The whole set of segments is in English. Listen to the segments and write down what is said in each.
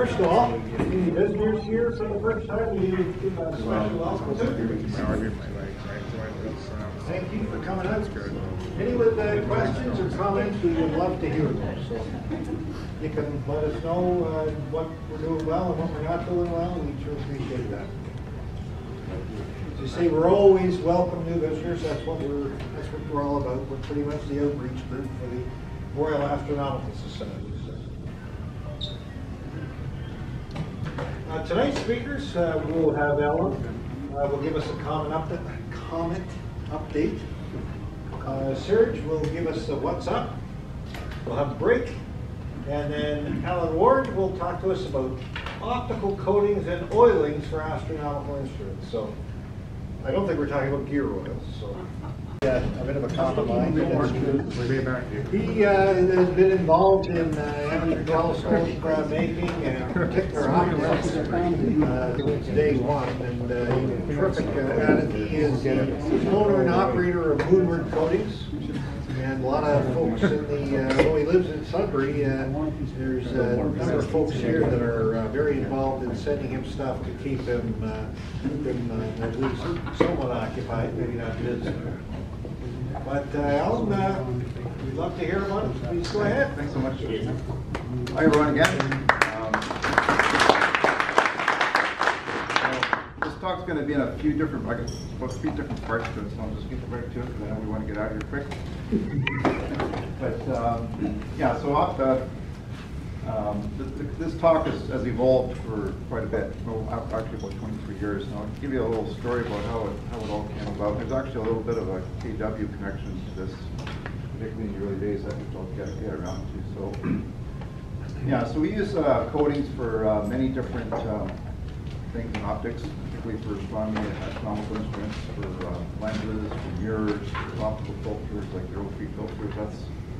First of all, any visitors here for the first time, we give a special welcome to. Thank you for coming out. Any with questions or comments, we would love to hear them. So you can let us know what we're doing well and what we're not doing well, and we sure appreciate that. As you say, we're always welcome new visitors. That's what we're all about. We're pretty much the outreach group for the Royal Astronomical Society. Tonight's speakers, we'll have Ellen. Will give us a comet update. Serge will give us a what's up. We'll have a break. And then Alan Ward will talk to us about optical coatings and oilings for astronomical instruments. So I don't think we're talking about gear oils. So yeah, a bit of a compromise. He has been involved in amateur telescope making and particular optics since day one, and he's terrific at it. He is the owner and operator of Moonward Coatings, and a lot of folks in the, though he lives in Sudbury, there's a number of folks here that are very involved in sending him stuff to keep him at least somewhat occupied, maybe not busy. But Alan, we'd love to hear about it. Please go ahead. Thanks so much. Hi everyone again. This talk's going to be in a few different, parts to it, so I'll just get right to it because I know we want to get out of here quick. But yeah, so this talk has evolved for quite a bit, actually about 23 years. And I'll give you a little story about how it all came about. There's actually a little bit of a KW connection to this, particularly in the early days, that I'll get around to. So yeah, so we use coatings for many different things in optics, particularly for astronomy and astronomical instruments, for lenses, for mirrors, for optical filters like zero-free filters.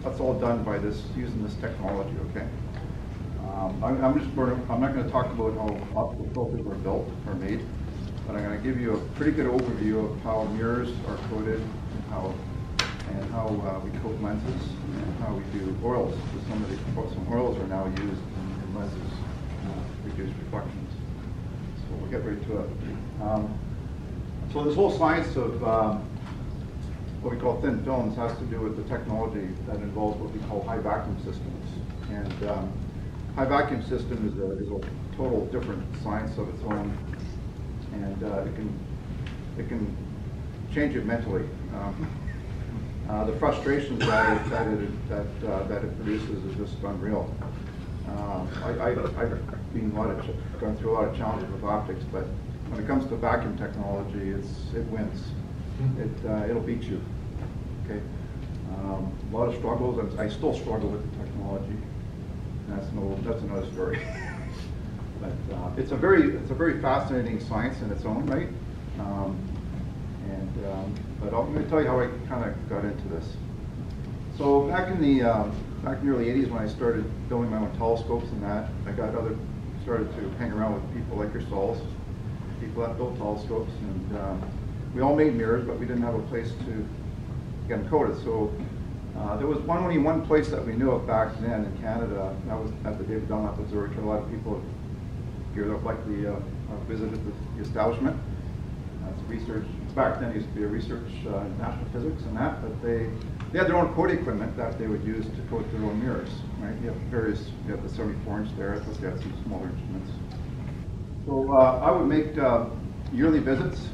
That's all done by using this technology. Okay. I'm not going to talk about how optical filters are built or made, but I'm going to give you a pretty good overview of how mirrors are coated and how we coat lenses and how we do oils. So some oils are now used in lenses to reduce reflections. So we'll get right to it. So this whole science of what we call thin films has to do with the technology that involves what we call high vacuum systems. And high vacuum system is a total different science of its own, and it can change it mentally. The frustrations that it produces is just unreal. I've gone through a lot of challenges with optics, but when it comes to vacuum technology, it wins. It'll beat you. Okay, a lot of struggles. I still struggle with the technology. That's another story. But it's a very fascinating science in its own right. But I'm going to tell you how I kind of got into this. So back in the early '80s, when I started building my own telescopes and that, started to hang around with people like yourselves, people that built telescopes, and we all made mirrors, but we didn't have a place to get them coated. So there was only one place that we knew of back then in Canada. That was at the David Dunlop Observatory. A lot of people geared up likely visited the establishment. That's research. Back then, it used to be a research in astrophysics and that, but they had their own coat equipment that they would use to coat their own mirrors. Right? You have the 74-inch there. I thought they had some smaller instruments. So I would make yearly visits.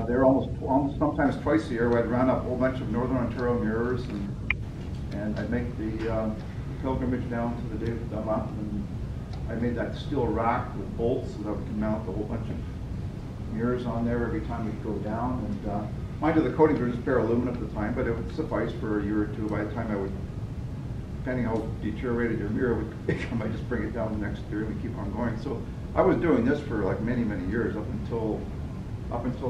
They're almost sometimes twice a year, where I'd round up a whole bunch of Northern Ontario mirrors, and I'd make the pilgrimage down to the David Dunlop, and I made that steel rack with bolts so that we can mount a whole bunch of mirrors on there every time we go down. And mind you, the coatings were just bare aluminum at the time, but it would suffice for a year or two. By the time I would, depending how deteriorated your mirror would become, I just bring it down the next year and we keep on going. So I was doing this for like many years, up until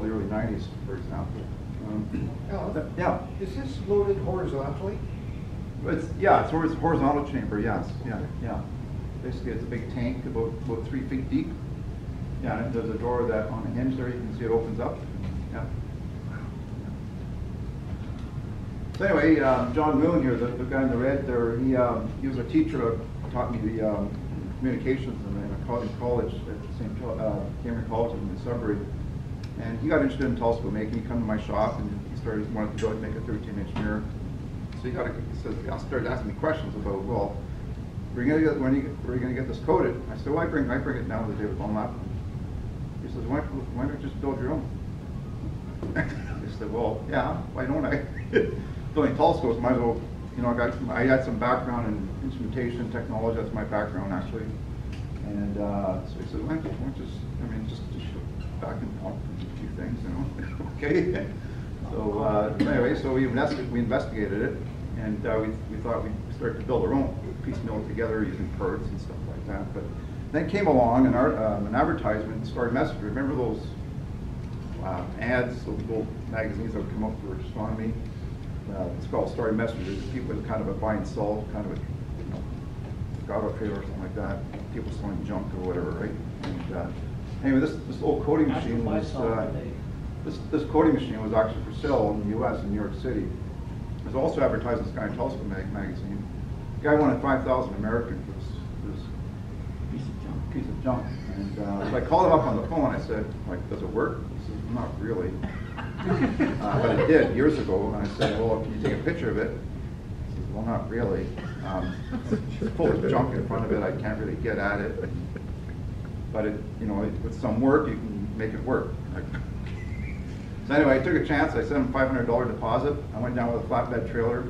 the early '90s, for example. Yeah. Is this loaded horizontally? It's a horizontal chamber. Yes. Yeah. Basically, it's a big tank about 3 feet deep. Yeah, and there's a door that on a hinge there. You can see it opens up. Yeah. So anyway, John Moon here, the guy in the red there, he was a teacher that taught me the communications in college at St. Cameron College in Sudbury. And he got interested in telescope making. He came to my shop and he wanted to go and make a 13-inch mirror. So he started asking me questions about, well, when are you going to get this coated? I said, well, I bring it down to David Dunlap. He says, why don't you just build your own? I said, well, yeah, why don't I? Building telescopes, might as well, I had some background in instrumentation technology. That's my background, actually. And so he said, why don't you just back and forth a few things, Okay. So anyway, so we investigated it, and we thought we'd start to build our own, piecemeal it together using parts and stuff like that. But then came along and an advertisement, Starry Messenger. Remember those ads, those little magazines that would come up for astronomy? It's called Starry Messenger. People kind of a buy and sell, kind of a auto trailer or something like that. People selling junk or whatever, right? And anyway, this old coating machine was this coating machine was actually for sale in the U.S. in New York City. It was also advertised in Sky and Telescope magazine. The guy wanted $5,000 American for this piece of junk. And so I called him up on the phone. I said, does it work? He said, not really. But it did years ago. And I said, well, can you take a picture of it? He said, well, not really. It's full of junk in front of it. I can't really get at it. But with some work, you can make it work. So anyway, I took a chance. I sent him $500 deposit. I went down with a flatbed trailer,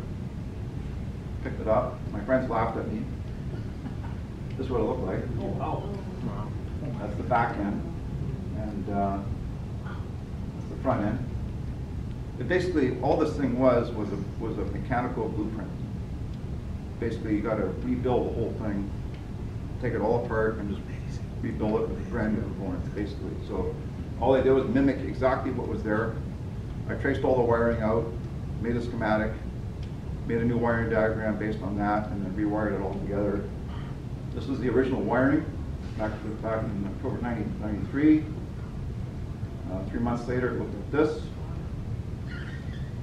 picked it up. My friends laughed at me. This is what it looked like. Oh, wow. That's the back end, and that's the front end. But basically, all this thing was a mechanical blueprint. Basically, you got to rebuild the whole thing, take it all apart, and just rebuild it with brand new components, basically. So all I did was mimic exactly what was there. I traced all the wiring out, made a schematic, made a new wiring diagram based on that, and then rewired it all together. This is the original wiring back in October 1993. 3 months later, it looked like this.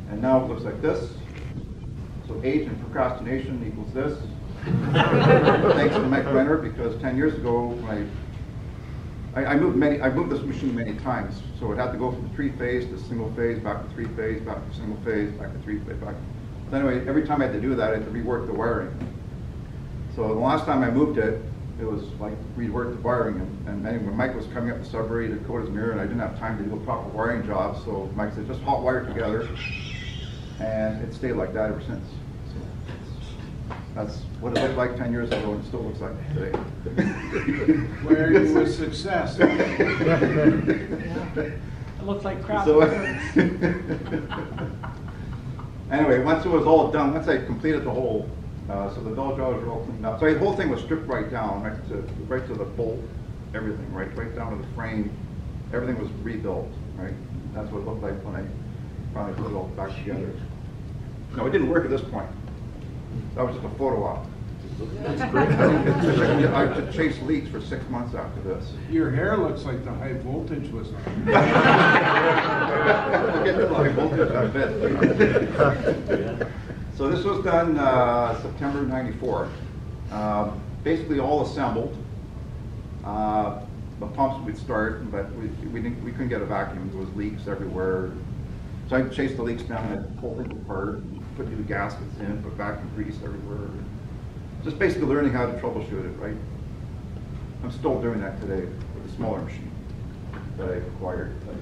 And now it looks like this. So age and procrastination equals this. Thanks to Mike Renner, because 10 years ago, I moved this machine many times. So it had to go from 3-phase to single-phase, back to 3-phase, back to single-phase, back to 3-phase, back. So anyway, every time I had to do that, I had to rework the wiring. So the last time I moved it, it was like reworked the wiring. And anyway, Mike was coming up to Sudbury to coat his mirror, and I didn't have time to do a proper wiring job. So Mike said, just hot wire it together. And it stayed like that ever since. So that's what it looked like 10 years ago, and it still looks like today. Where it was success. It looks like crap. So, anyway, once it was all done, once I completed the whole, so the bell jars were all cleaned up. So the whole thing was stripped right down, right to the bolt, everything, right down to the frame. Everything was rebuilt, right? That's what it looked like when I finally put it all back together. No, it didn't work at this point. That was just a photo op. That's great. I had to chase leaks for 6 months after this. Your hair looks like the high voltage was on. Get the high voltage, I bet. So this was done September '94. Basically all assembled. The pumps would start, but we couldn't get a vacuum. There was leaks everywhere. So I chased the leaks down and I pulled things apart, put new gaskets in, put vacuum grease everywhere. Just basically learning how to troubleshoot it, right? I'm still doing that today with a smaller machine that I acquired. But,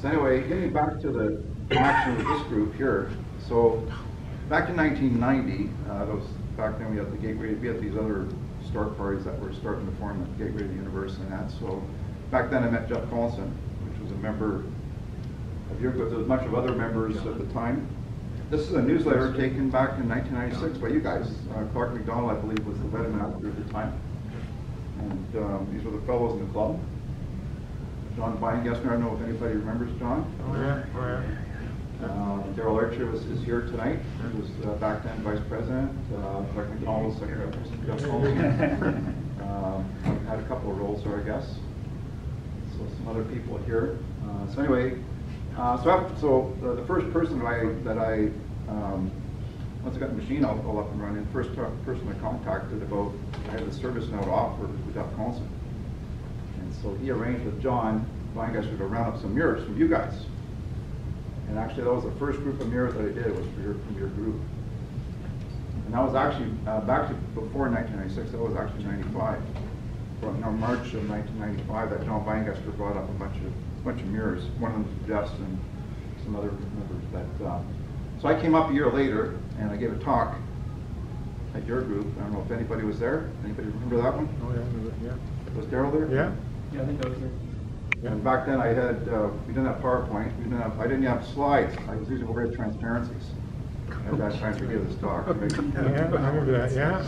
so anyway, getting back to the connection with this group here. So back in 1990, back then we had the Gateway, we had these other star parties that were starting to form the Gateway to the Universe and that. So back then I met Jeff Collison, which was a member of your group. There was a bunch of other members at the time. This is a newsletter taken back in 1996 by you guys. Clark McDonald, I believe, was the webmaster at the time. And these were the fellows in the club. John Beingessner, I don't know if anybody remembers John. Oh, yeah. Daryl Archer is here tonight. He was back then vice president. Clark McDonald was secretary. Jeff Collison. Had a couple of roles there, I guess. So some other people here. So anyway, so the first person that I once I got the machine all up and running, the first person I contacted about, I had the service now to offer with that console. And so he arranged with John Weingeister to round up some mirrors from you guys. And actually that was the first group of mirrors that I did, was from your group. And that was actually, back to before 1996, that was actually 95. From March of 1995 that John Weingeister brought up a bunch of mirrors. One of them was Jess and some other members. So I came up a year later and I gave a talk at your group. I don't know if anybody was there. Anybody remember that one? Oh, yeah. Was Daryl there? Yeah. Yeah, I think I was there. Yeah. And back then I had, we didn't have PowerPoint. I didn't have slides. I was using overhead transparencies at that time to give this talk. Right? Yeah, I remember that, yeah.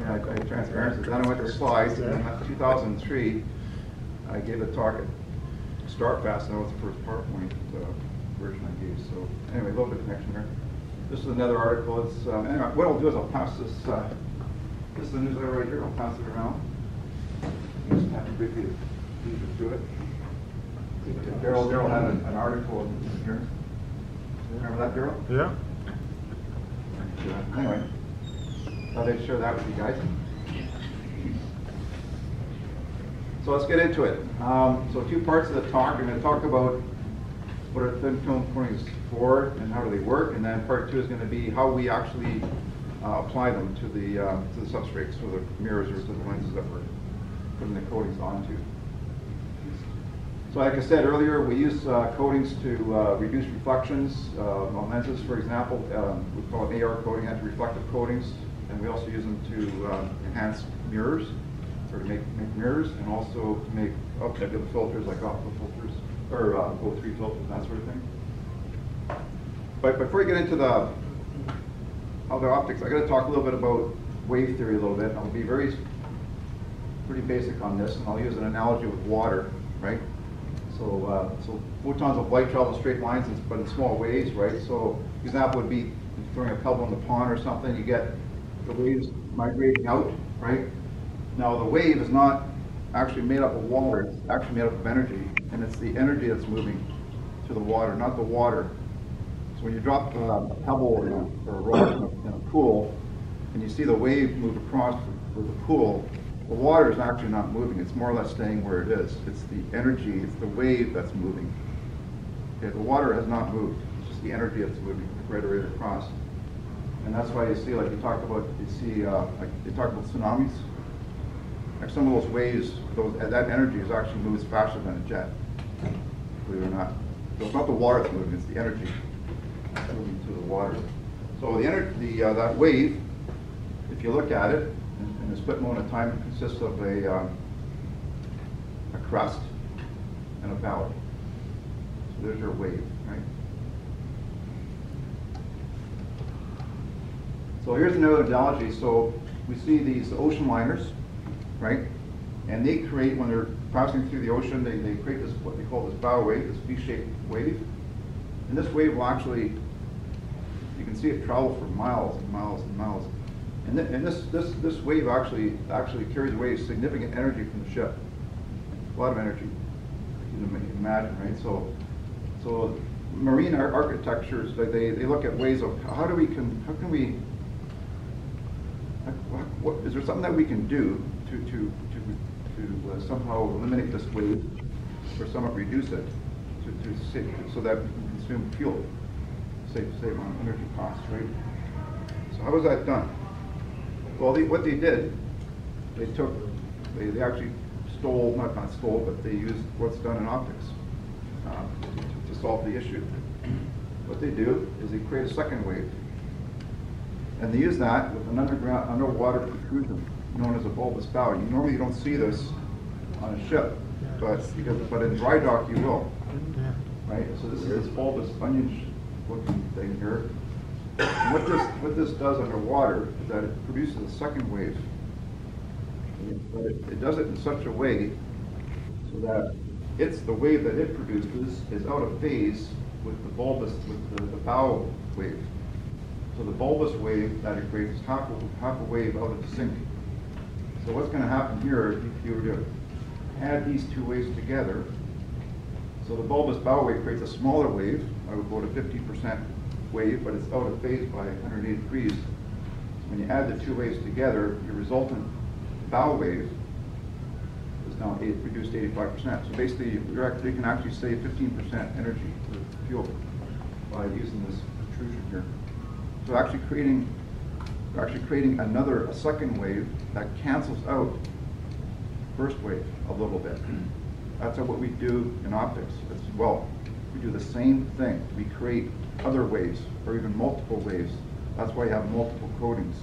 Yeah, I had transparencies. Then I went to slides, and in 2003, I gave a talk at StartFast, and that was the first PowerPoint version I gave. So anyway, a little bit of connection there. This is another article. It's, anyway, what I'll do is I'll pass this, this is the newsletter right here. I'll pass it around. You just have to briefly lead us through it. Daryl had an article in here. Remember that, Daryl? Yeah. Anyway, thought I'd share that with you guys. So let's get into it. So 2 parts of the talk. I'm going to talk about what are thin film coatings for and how do they work, and then part 2 is going to be how we actually apply them to the substrates, or the mirrors or to the lenses that we're putting the coatings onto. So like I said earlier, we use coatings to reduce reflections on lenses, for example. We call it AR coating, anti-reflective coatings, and we also use them to enhance mirrors, or to make mirrors, and also to make optical filters like optical filters, or O3 filters, that sort of thing. But before we get into the other optics, I got to talk a little bit about wave theory a little bit. I'll be pretty basic on this, and I'll use an analogy with water, right? So photons of light travel in straight lines, but in small waves, right? So example would be throwing a pebble in the pond or something. You get the waves migrating out, right? Now the wave is not actually made up of water; it's actually made up of energy, and it's the energy that's moving to the water, not the water. So when you drop a pebble or a rock in a pool, and you see the wave move across the pool, the water is actually not moving. It's more or less staying where it is. It's the energy, it's the wave that's moving. Okay, the water has not moved. It's just the energy that's moving right across. And that's why you see, like you talk about, like they talk about tsunamis. Like some of those waves, that energy is actually moves faster than a jet. Believe it or not. So it's not the water that's moving, it's the energy that's moving to the water. So the energy, that wave, if you look at it, in a split moment of time, it consists of a crest and a valley. So there's your wave, right? So here's another analogy. So we see these ocean liners, right? And they create, when they're passing through the ocean, they create this, what they call this bow wave, this V-shaped wave. And this wave will actually, you can see it travel for miles and miles and miles. And this wave actually carries away significant energy from the ship. A lot of energy, you can imagine, right? So marine architectures, they look at ways of how can we is there something that we can do to somehow eliminate this wave, or somewhat reduce it, so that we can consume fuel, save on energy costs, right? So how was that done? Well, what they did, they actually stole, not stole, but they used what's done in optics to solve the issue. What they do is they create a second wave, and they use that with an underwater protrusion known as a bulbous bow. Normally you don't see this on a ship, but in dry dock you will, right? So this is this bulbous onion-looking thing here. And what this does underwater is that it produces a second wave. But it does it in such a way so that the wave that it produces is out of phase with the bow wave. So the bulbous wave that it creates is half a wave out of the sync. So what's going to happen here, if you were to add these two waves together, so the bulbous bow wave creates a smaller wave. I would go to 50% wave, but it's out of phase by 180 degrees. So when you add the two waves together, your resultant bow wave is now reduced to 85%. So basically, you can actually save 15% energy for fuel by using this protrusion here. So we're actually creating a second wave that cancels out first wave a little bit. That's what we do in optics as well. We do the same thing. We create other waves, or even multiple waves. That's why you have multiple coatings.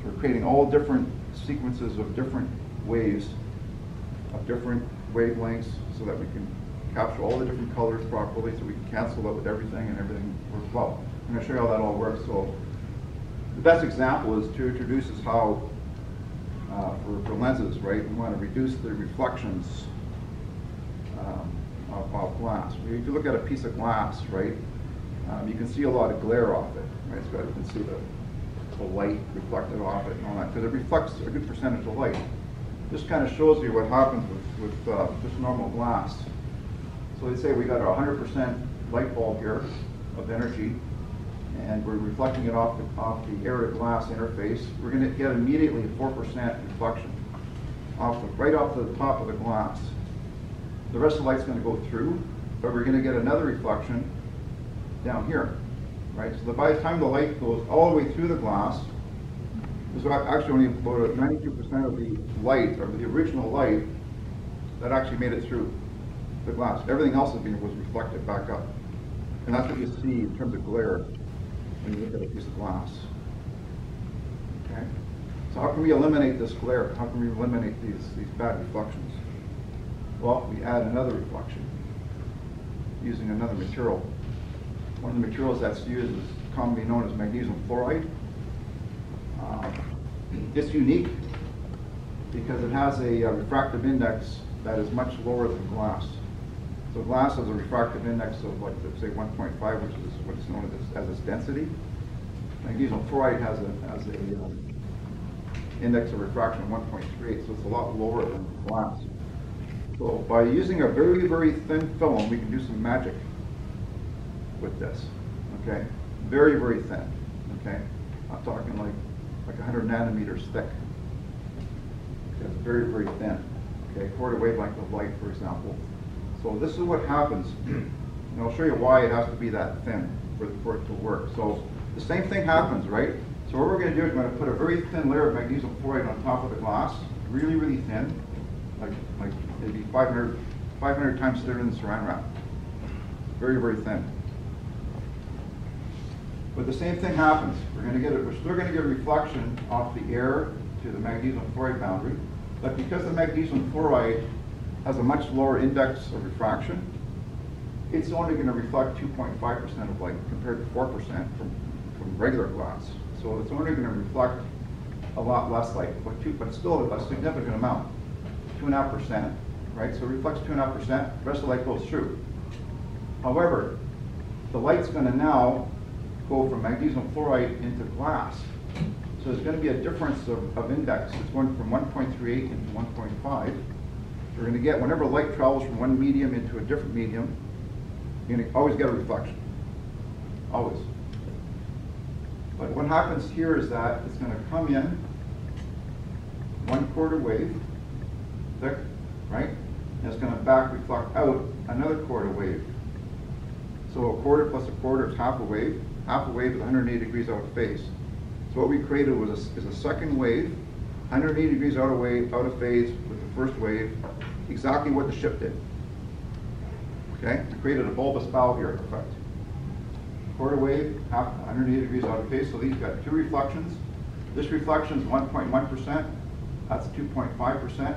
So we're creating all different sequences of different waves, of different wavelengths, so that we can capture all the different colors properly, so we can cancel out with everything, and everything works well. I'm going to show you how that all works. So the best example is to introduce is how, for lenses, right, we want to reduce the reflections of glass. If you look at a piece of glass, right, you can see a lot of glare off it, right? So you can see the light reflected off it and all that, because it reflects a good percentage of light. This kind of shows you what happens with just normal glass. So let's say we got a 100% light bulb here of energy, and we're reflecting it off the air to glass interface. We're going to get immediately 4% reflection right off the top of the glass. The rest of the light's going to go through, but we're going to get another reflection down here, right? So by the time the light goes all the way through the glass, there's actually only about 92% of the light, or the original light, that actually made it through the glass. Everything else was reflected back up. And that's what you see in terms of glare when you look at a piece of glass. Okay? So how can we eliminate this glare? How can we eliminate these bad reflections? Well, we add another reflection using another material. One of the materials that's used is commonly known as magnesium fluoride. It's unique because it has a refractive index that is much lower than glass. So glass has a refractive index of, like, say 1.5, which is what is known as its density. Magnesium fluoride has a index of refraction of 1.38, so it's a lot lower than glass. So by using a very, very thin film, we can do some magic with this. Okay, very, very thin. Okay, I'm talking like 100 nanometers thick. Okay, it's very, very thin. Okay, quarter wavelength of light, for example. So this is what happens, and I'll show you why it has to be that thin for it to work. So the same thing happens, right? So what we're going to do is we're going to put a very thin layer of magnesium fluoride on top of the glass, really, really thin, like maybe 500 times thinner than saran wrap. Very, very thin. But the same thing happens. We're still going to get a reflection off the air to the magnesium fluoride boundary, but because the magnesium fluoride has a much lower index of refraction, it's only going to reflect 2.5% of light compared to 4% from regular glass. So it's only going to reflect a lot less light, but still a significant amount, 2.5%, right? So it reflects 2.5%, the rest of the light goes through. However, the light's going to now go from magnesium fluoride into glass. So there's going to be a difference of index. It's going from 1.38 into 1.5. You're going to get, whenever light travels from one medium into a different medium, you're going to always get a reflection. Always. But what happens here is that it's going to come in 1/4 wave, thick, right? And it's going to back reflect out another 1/4 wave. So 1/4 plus 1/4 is half a wave. Half a wave is 180 degrees out of phase. So what we created is a second wave, 180 degrees out of phase with the first wave, exactly what the ship did. Okay? We created a bulbous bow here, in effect. 1/4 wave, 180 degrees out of phase, so these got two reflections. This reflection is 1.1%, that's 2.5%.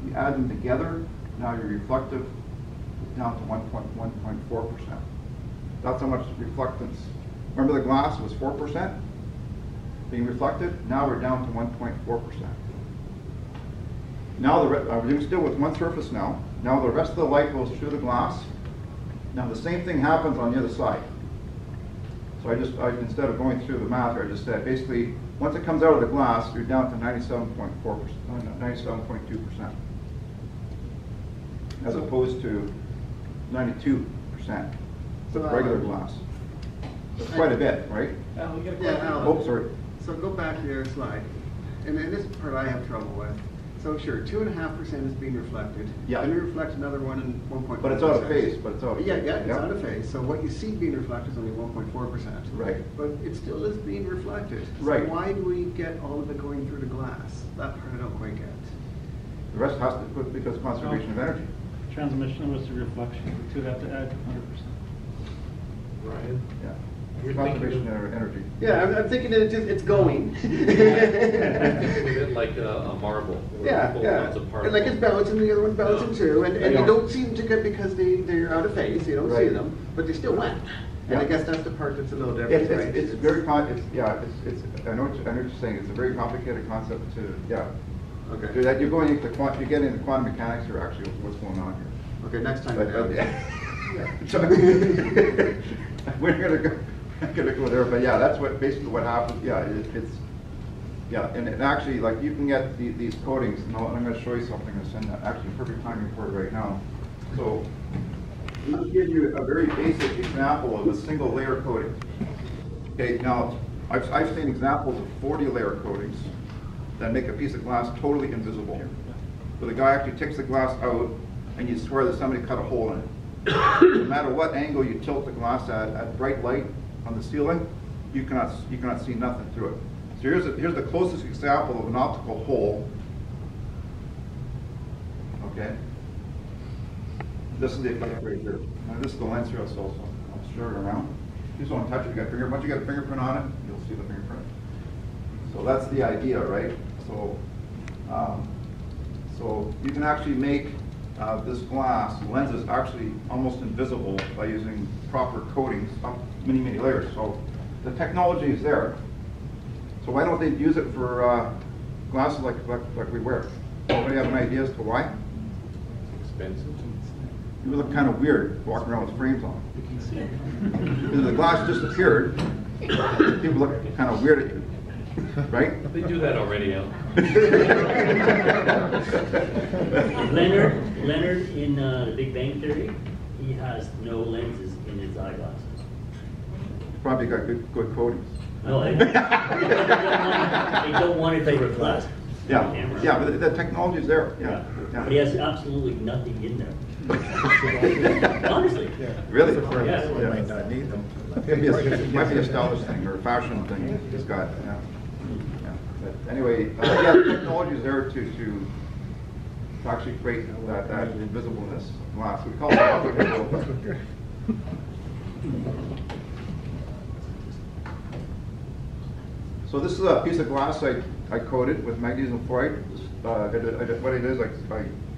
You add them together, now your reflective is down to 1.4%. That's how much reflectance. Remember the glass was 4% being reflected? Now we're down to 1.4%. Now we're still with one surface now. Now the rest of the light goes through the glass. Now the same thing happens on the other side. So instead of going through the math here, I just said basically once it comes out of the glass, you're down to 97.4%, 97.2%, as opposed to 92% with regular glass. It's quite a bit, right? Al, you got a Yeah, question? Al. Oh, sorry. So go back to your slide, and then this part I have trouble with. So sure, 2.5% is being reflected. Yeah. Then you reflect another 1.4%. But it's out of phase, but it's out of Yeah, phase. yeah, it's Yep. out of phase. So what you see being reflected is only 1.4%. Right. But it still is being reflected. Right. So why do we get all of it going through the glass? That part I don't quite get. The rest has to, because of conservation of energy. Transmission was the reflection, we have to add 100%. Ryan? Yeah. You're Conservation thinking of energy. Yeah, I'm thinking that it's going. Think of it like a marble. where Yeah, people yeah. lots of And like it's particles. balancing, the other one's balancing too, and I you know. don't seem to get because they're out of phase, you don't see Right. them, but they're still wet. And I Yeah. guess that's the part that's a little different, right? It's very, I know what you're saying, it's a very complicated concept to, yeah. Okay. That you're going into you're getting into quantum mechanics or actually what's going on here. Okay, next time. But, so, we're gonna go there, but yeah, that's what, basically what happens, yeah, it's, yeah, and actually, like, you can get these coatings, and I'm gonna show you something, and send that, actually, perfect timing for it right now. So, let me give you a very basic example of a single layer coating. Okay, now, I've seen examples of 40 layer coatings that make a piece of glass totally invisible. So the guy actually takes the glass out, and you swear that somebody cut a hole in it. No matter what angle you tilt the glass at bright light on the ceiling, you cannot see nothing through it. So here's the closest example of an optical hole. Okay. This is the effect right here. Now this is the lens here, so I'll stir it around. You just don't touch it. Once you got a fingerprint on it, you'll see the fingerprint. So that's the idea, right? So you can actually make this glass lenses actually almost invisible by using proper coatings up many, many layers. So the technology is there. So why don't they use it for glasses like we wear? Anybody have an idea as to why? Expensive. You look kind of weird walking around with frames on. Because the glass disappeared, people look kind of weird at you, right? They do that already, Al. Leonard in The Big Bang Theory, he has no lenses in his eyeglasses. Probably got good coatings. No, they don't want it to reflect. Yeah, Camera. yeah, but the technology's there. Yeah, But he yeah. has absolutely nothing in there. Honestly. Really? Yeah. We might not need them. It might be a stylish thing or a fashion thing. He's got, yeah. Yeah. But anyway, yeah, the technology is there to actually create that invisibleness glass. We call it optical. So this is a piece of glass I coated with magnesium fluoride. What I did is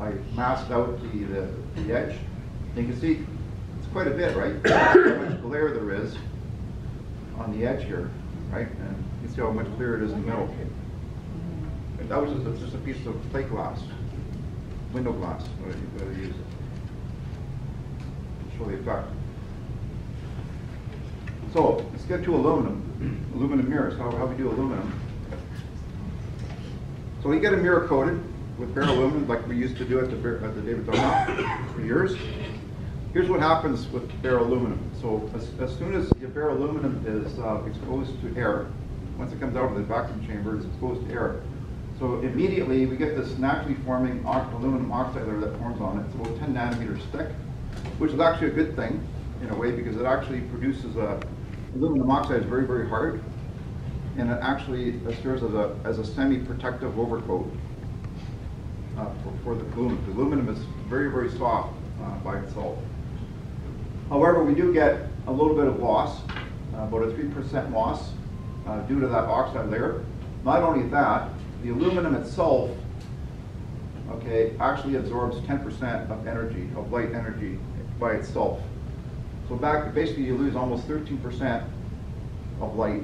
I masked out the edge. And you can see it's quite a bit, right? How much glare there is on the edge here, right? And you can see how much clearer it is in the middle. And that was just a piece of plate glass, window glass, what I used. Show the effect. So let's get to aluminum. Aluminum mirrors, how we do aluminum. So we get a mirror coated with bare aluminum like we used to do at the David Dunlop for years. Here's what happens with bare aluminum. So as soon as your bare aluminum is exposed to air, once it comes out of the vacuum chamber, it's exposed to air. So immediately we get this naturally forming aluminum oxide layer that forms on it. It's about 10 nanometers thick, which is actually a good thing in a way because it actually produces aluminum oxide is very, very hard, and it actually serves as a semi-protective overcoat for the aluminum. The aluminum is very, very soft by itself. However, we do get a little bit of loss, about a 3% loss due to that oxide layer. Not only that, the aluminum itself, okay, actually absorbs 10% of energy, of light energy by itself. So basically you lose almost 13% of light.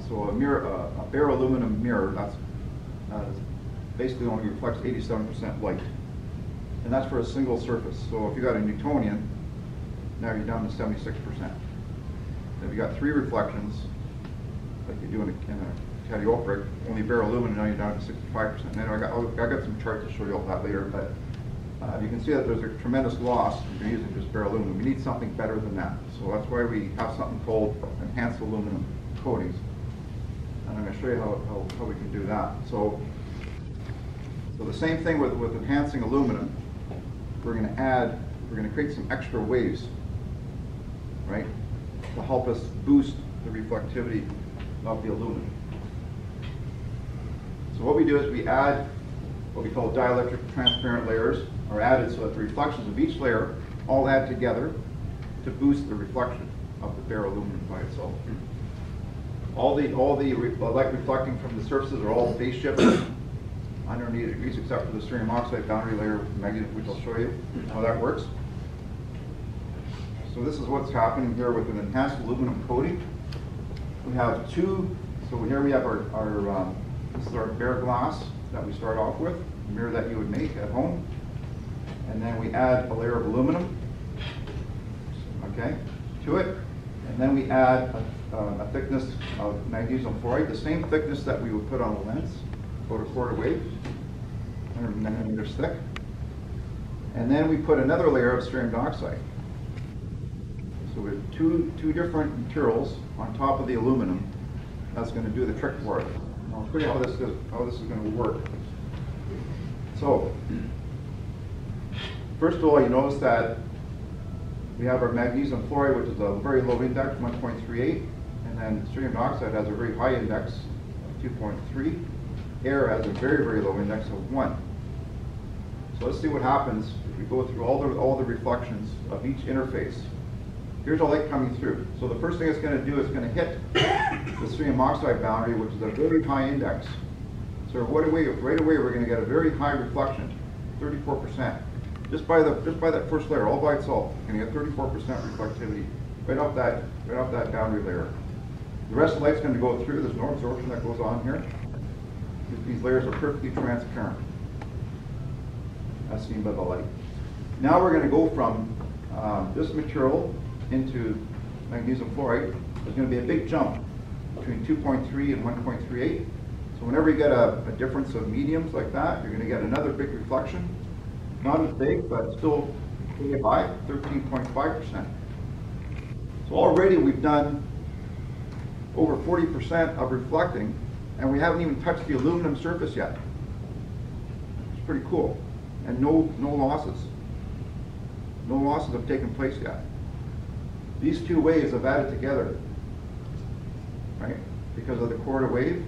So a bare aluminum mirror, that's basically only reflects 87% light. And that's for a single surface. So if you got a Newtonian, now you're down to 76%. If you got 3 reflections, like you do in a catioptric, only bare aluminum, now you're down to 65%. And I got some charts to show you all that later, but you can see that there's a tremendous loss if you're using just bare aluminum. We need something better than that. So that's why we have something called enhanced aluminum coatings. And I'm going to show you how we can do that. So the same thing with enhancing aluminum. We're going to create some extra waves, right, to help us boost the reflectivity of the aluminum. So what we do is we add what we call dielectric transparent layers are added so that the reflections of each layer all add together to boost the reflection of the bare aluminum by itself. All the light reflecting from the surfaces are all phase shifted 180 degrees except for the cerium oxide boundary layer with the magnet, which I'll show you how that works. So this is what's happening here with an enhanced aluminum coating. We have two, so here we have our this is our bare glass that we start off with, a mirror that you would make at home. And then we add a layer of aluminum, okay, to it. And then we add a thickness of magnesium fluoride, the same thickness that we would put on a lens, about a quarter wave, 100 nanometers thick. And then we put another layer of cerium dioxide. So we have two different materials on top of the aluminum. That's going to do the trick for it. I'll show you how this is going to work. So, first of all, you notice that we have our magnesium fluoride, which is a very low index, 1.38, and then cerium dioxide has a very high index of 2.3. Air has a very, very low index of 1. So let's see what happens if we go through all the reflections of each interface. Here's all light coming through. So the first thing it's going to do is going to hit the cerium oxide boundary, which is a very high index. So right away we're going to get a very high reflection, 34%. Just by that first layer, all by itself, you're going to get 34% reflectivity right off that boundary layer. The rest of the light's going to go through. There's no absorption that goes on here. These layers are perfectly transparent, as seen by the light. Now we're going to go from this material into magnesium fluoride. There's going to be a big jump between 2.3 and 1.38. So whenever you get a difference of mediums like that, you're going to get another big reflection. Not as big, but still pretty high, 13.5%. So already we've done over 40% of reflecting, and we haven't even touched the aluminum surface yet. It's pretty cool. And no losses. No losses have taken place yet. These two waves have added together, right? Because of the quarter wave,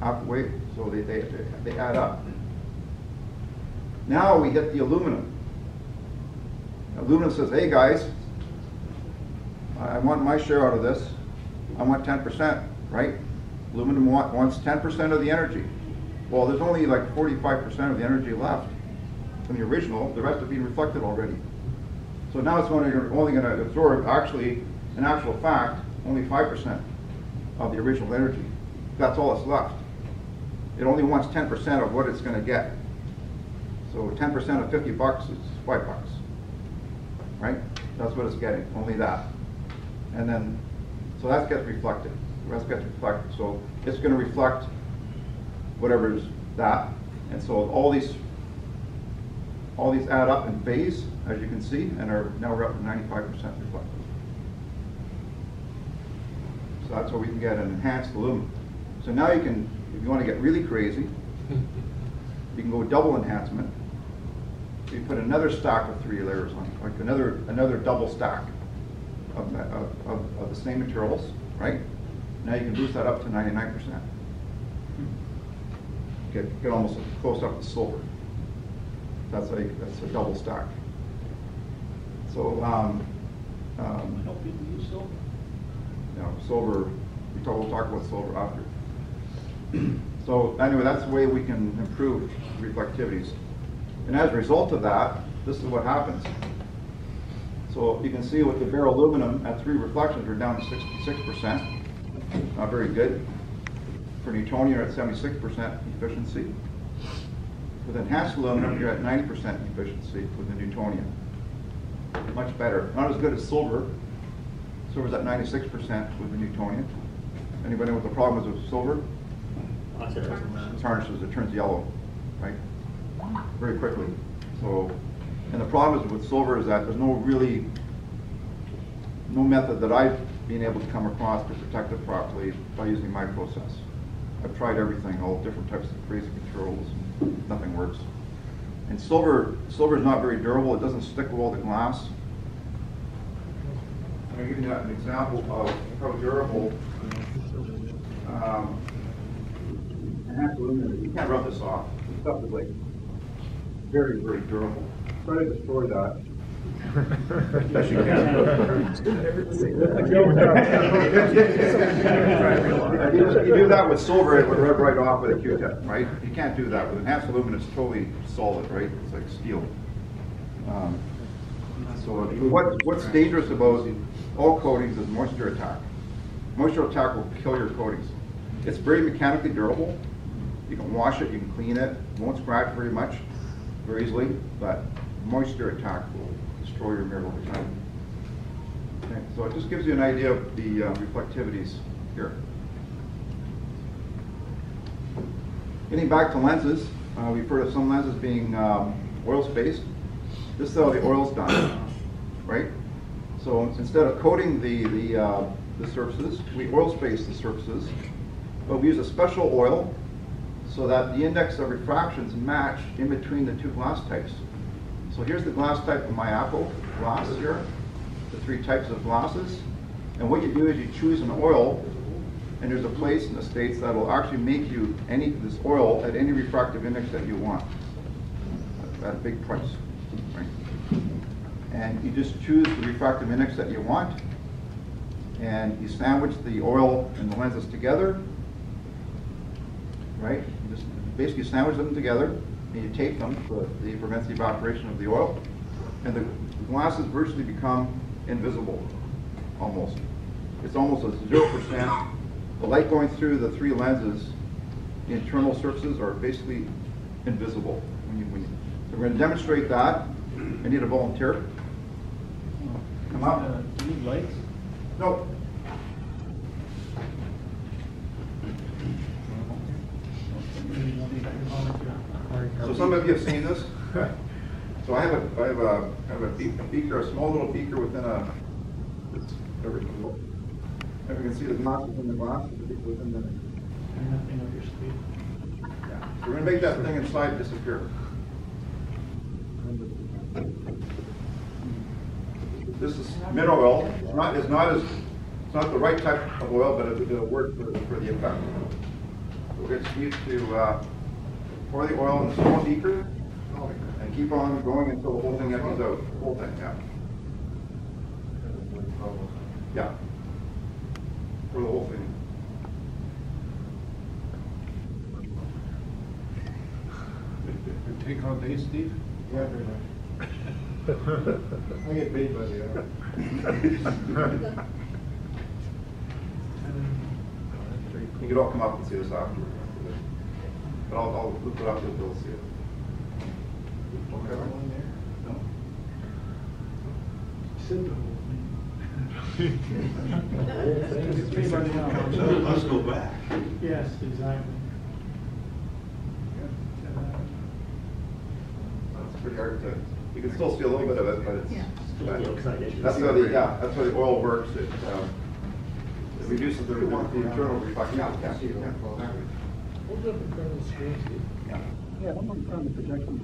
half wave, so they add up. Now we hit the aluminum. Aluminum says, hey guys, I want my share out of this. I want 10%, right? Aluminum wants 10% of the energy. Well, there's only like 45% of the energy left from the original. The rest have been reflected already. So now it's only going to absorb, actually, in actual fact, only 5% of the original energy. That's all that's left. It only wants 10% of what it's going to get. So 10% of 50 bucks is $5, right? That's what it's getting, only that. And then, so that gets reflected. The rest gets reflected. So it's going to reflect whatever is that. And so all these add up in phase, as you can see, and now we're up to 95% reflective. So that's where we can get an enhanced aluminum. So now you can, if you want to get really crazy, you can go double enhancement. You put another stack of 3 layers on, like another double stack of the same materials, right? Now you can boost that up to 99%. Get almost close up to silver. That's a double stack. So Help people use silver. silver. We'll talk about silver after. So anyway, that's the way we can improve reflectivities. And as a result of that, this is what happens. So you can see with the bare aluminum at 3 reflections, we're down to 66%. Not very good. For Newtonian, at 76% efficiency. With enhanced aluminum, you're at 90% efficiency with the Newtonian. Much better. Not as good as silver. Silver's at 96% with the Newtonian. Anybody know what the problem is with silver? It tarnishes, it turns yellow, right? Very quickly. So, and the problem is with silver is that there's no method that I've been able to come across to protect it properly by using my process. I've tried everything, all different types of crazy controls, nothing works. And silver is not very durable. It doesn't stick well to glass. I'm going to give you an example of how durable. You can't rub this off. This stuff is like very, very durable. Try to destroy that. Best you can. You do that with silver, it would rub right off with a Q-tip, right? You can't do that with enhanced aluminum. It's totally solid, right? It's like steel. So what's dangerous about all coatings is moisture attack. Moisture attack will kill your coatings. It's very mechanically durable. You can wash it, you can clean it. It won't scratch very much, very easily, but moisture attack will destroy your mirror over time. Okay, so it just gives you an idea of the reflectivities here. Getting back to lenses, we've heard of some lenses being oil-spaced. This is how the oil's done, right? So instead of coating the surfaces, we oil-space the surfaces, but we use a special oil so that the index of refractions match in between the two glass types. So here's the glass type of my Apple glass here, the three types of glasses. And what you do is you choose an oil, and there's a place in the States that will actually make you this oil at any refractive index that you want, at a big price, right? And you just choose the refractive index that you want, and you sandwich the oil and the lenses together, right? You just basically sandwich them together, and you tape them so that it prevents the evaporation of the oil, and the glasses virtually become invisible, almost. It's almost a 0%. The light going through the three lenses, the internal surfaces are basically invisible. So we're going to demonstrate that. I need a volunteer. Come up. Do you need lights? No. So some of you have seen this. So I have a beaker, a small little beaker within a. And we can see the glass within the glass. Within the. Nothing on your screen. Yeah. So we're going to make that thing inside disappear. This is mint oil. It's not the right type of oil, but it'll work for the effect. So we're just used to pour the oil in the small beaker and keep on going until the whole thing empties out. The whole thing, yeah. Yeah. For the whole thing. It take all day, Steve? Yeah, very much. I get paid by the hour. You could all come up and see this afterwards. But I'll look it up so you'll see it. Okay. No? Let's go back. Yes, exactly. It's pretty hard to. You can still see a little bit of it, but it's. Still looks like it. That's how the oil works. It reduces the internal reflection. Yeah, exactly. Hold up in front of the screen, Steve. Yeah. Yeah, I'm on front of the projection.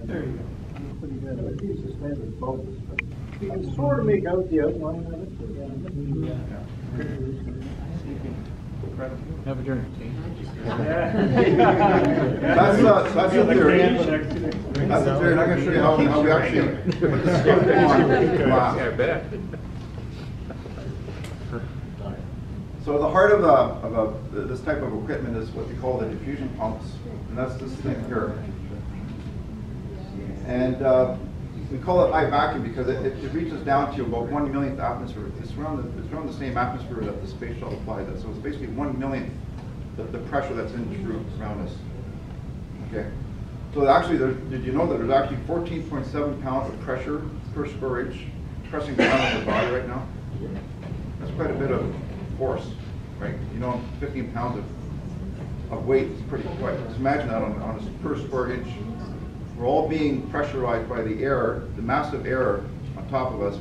There you go. That's pretty good. I think it's a standard focus, but you can sort of make out the outline of it. Yeah. Have a drink. That's a theory. That's a theory, and I'm going to show you how we actually put the stuff on glass. Yeah, I bet. So the heart of this type of equipment is what we call the diffusion pumps, and that's this thing here. And we call it high vacuum because it reaches down to about 1/millionth atmosphere. It's around the same atmosphere that the space shuttle applied that. So it's basically 1/millionth the pressure that's in the room around us. Okay. So actually, did you know that there's actually 14.7 pounds of pressure per square inch pressing down on the body right now? That's quite a bit of force, right? You know, 15 pounds of of weight. It's pretty quick. Just imagine that on a per square inch. We're all being pressurized by the air, the massive air on top of us,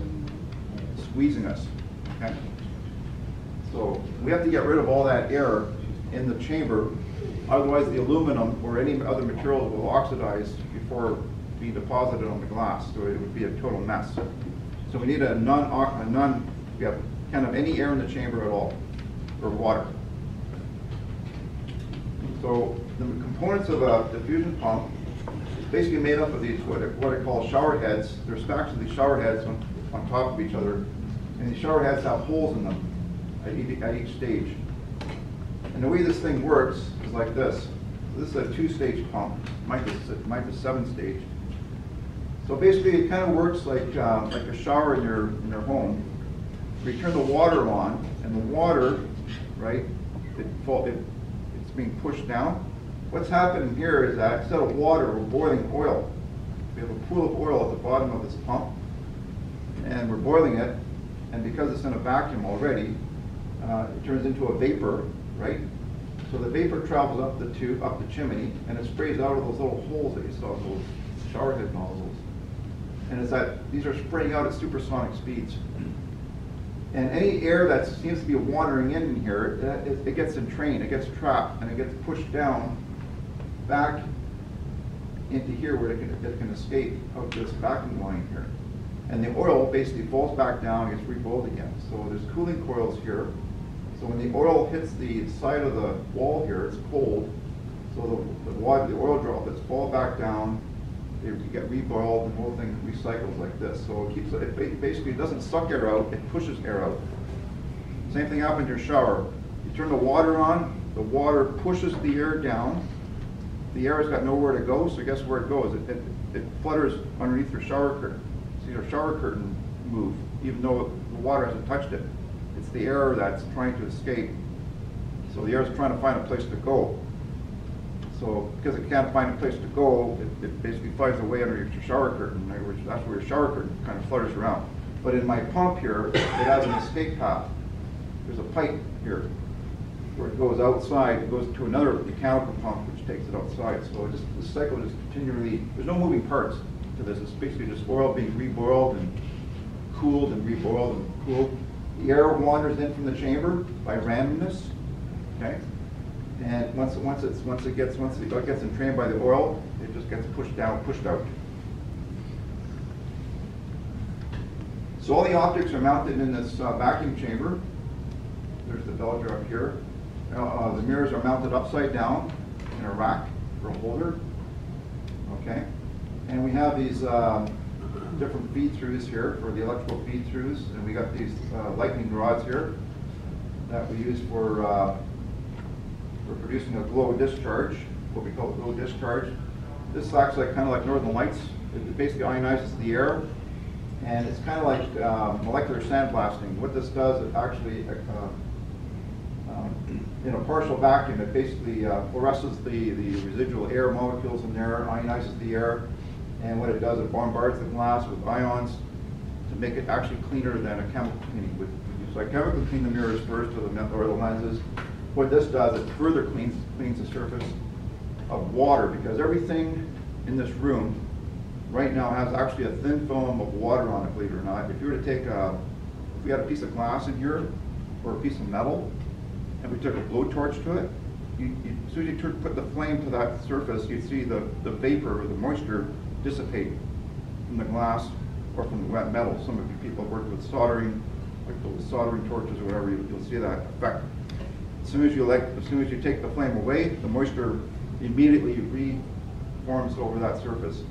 squeezing us. Okay? So we have to get rid of all that air in the chamber, otherwise the aluminum or any other materials will oxidize before being deposited on the glass, so it would be a total mess. So we need we have kind of any air in the chamber at all, or water. So the components of a diffusion pump is basically made up of these, what I call shower heads. There's stacks of these shower heads on top of each other, and the shower heads have holes in them at each stage. And the way this thing works is like this. So this is a 2-stage pump. Might be 7-stage. So basically, it kind of works like a shower in your home. We turn the water on, and the water, right? It's being pushed down. What's happening here is that instead of water, we're boiling oil. We have a pool of oil at the bottom of this pump, and we're boiling it. And because it's in a vacuum already, it turns into a vapor, right? So the vapor travels up the tube, up the chimney, and it sprays out of those little holes that you saw, those shower head nozzles. And it's that these are spraying out at supersonic speeds. And any air that seems to be wandering in here, it gets entrained, it gets trapped, and it gets pushed down back into here where it can escape out this vacuum line here. And the oil basically falls back down and gets reboiled again. So there's cooling coils here. So when the oil hits the side of the wall here, it's cold. So the oil droplets fall back down, they get reboiled, and the whole thing recycles like this. So it basically doesn't suck air out, it pushes air out. Same thing happens in your shower. You turn the water on, the water pushes the air down. The air has got nowhere to go, so guess where it goes? It flutters underneath your shower curtain. See your shower curtain move, even though the water hasn't touched it. It's the air that's trying to escape. So the air is trying to find a place to go. So because it can't find a place to go, it basically finds a way underneath your shower curtain. That's where your shower curtain kind of flutters around. But in my pump here, it has an escape path. There's a pipe here where it goes outside. It goes to another mechanical pump which takes it outside. So the cycle just continually, there's no moving parts to this. It's basically just oil being reboiled and cooled and reboiled and cooled. The air wanders in from the chamber by randomness, okay? And once it gets entrained by the oil, it just gets pushed down, pushed out. So all the optics are mounted in this vacuum chamber. There's the belcher up here. The mirrors are mounted upside down in a rack or a holder, okay? And we have these different feed-throughs here for the electrical feed-throughs, and we got these lightning rods here that we use for producing a glow discharge, what we call a glow discharge. This acts like kind of like northern lights. It basically ionizes the air, and it's kind of like molecular sandblasting. What this does, it actually in a partial vacuum, it basically fluoresces the residual air molecules in there, ionizes the air, and what it does, it bombards the glass with ions to make it actually cleaner than a chemical cleaning would. So I chemically clean the mirrors first or the lenses. What this does, it further cleans the surface of water, because everything in this room right now has actually a thin film of water on it, believe it or not. If you were to take if we had a piece of glass in here or a piece of metal, and we took a blowtorch to it, as soon as you put the flame to that surface, you'd see the vapor or the moisture dissipate from the glass or from the wet metal. Some of you people have worked with soldering, like those soldering torches or whatever, you'll see that effect. As soon as you take the flame away, the moisture immediately reforms over that surface.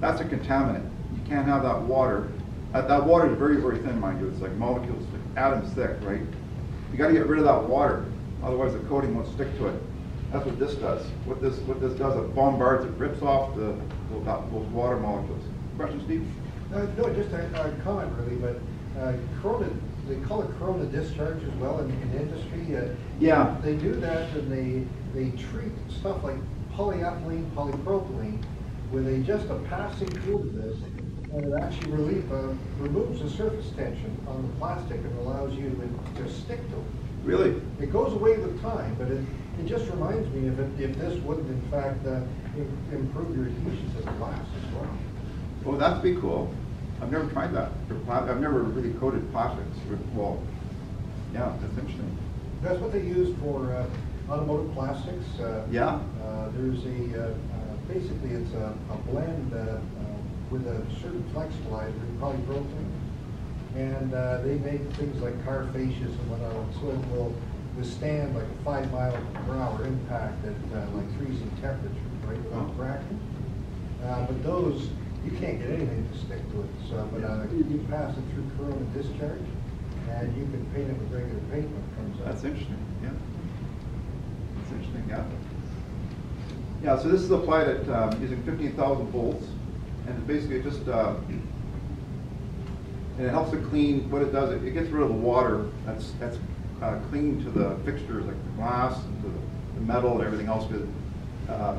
That's a contaminant. You can't have that water. That water is very, very thin, mind you. It's like molecules, atoms thick, right? You got to get rid of that water, otherwise the coating won't stick to it. That's what this does. What this does, it bombards, it rips off those water molecules. Question, Steve? No, just a comment really, but corona, they call it corona discharge as well in industry. Yeah. They do that, and they treat stuff like polyethylene, polypropylene with just a passing through of this, and it actually removes the surface tension on the plastic and allows you to stick to it. Really? It goes away with time, but it just reminds me if this wouldn't in fact improve your adhesion to the glass as well. Well, that'd be cool. I've never tried that. I've never really coated plastics with, well, yeah, that's interesting. That's what they use for automotive plastics. Yeah? There's basically it's a blend with a certain flexulizer, polypropylene. And they make things like car fascias and whatnot, so it will withstand like a 5 mile per hour impact at like freezing temperature, right, without cracking. But those, you can't get anything to stick to it. So, but you pass it through corona discharge, and you can paint it with regular paint when it comes out. That's interesting, yeah. That's interesting, yeah. Yeah, so this is applied at using 15,000 volts, and it's basically just, and it helps to clean. What it does, it gets rid of the water that's clean to the fixtures, like the glass and to the metal and everything else. But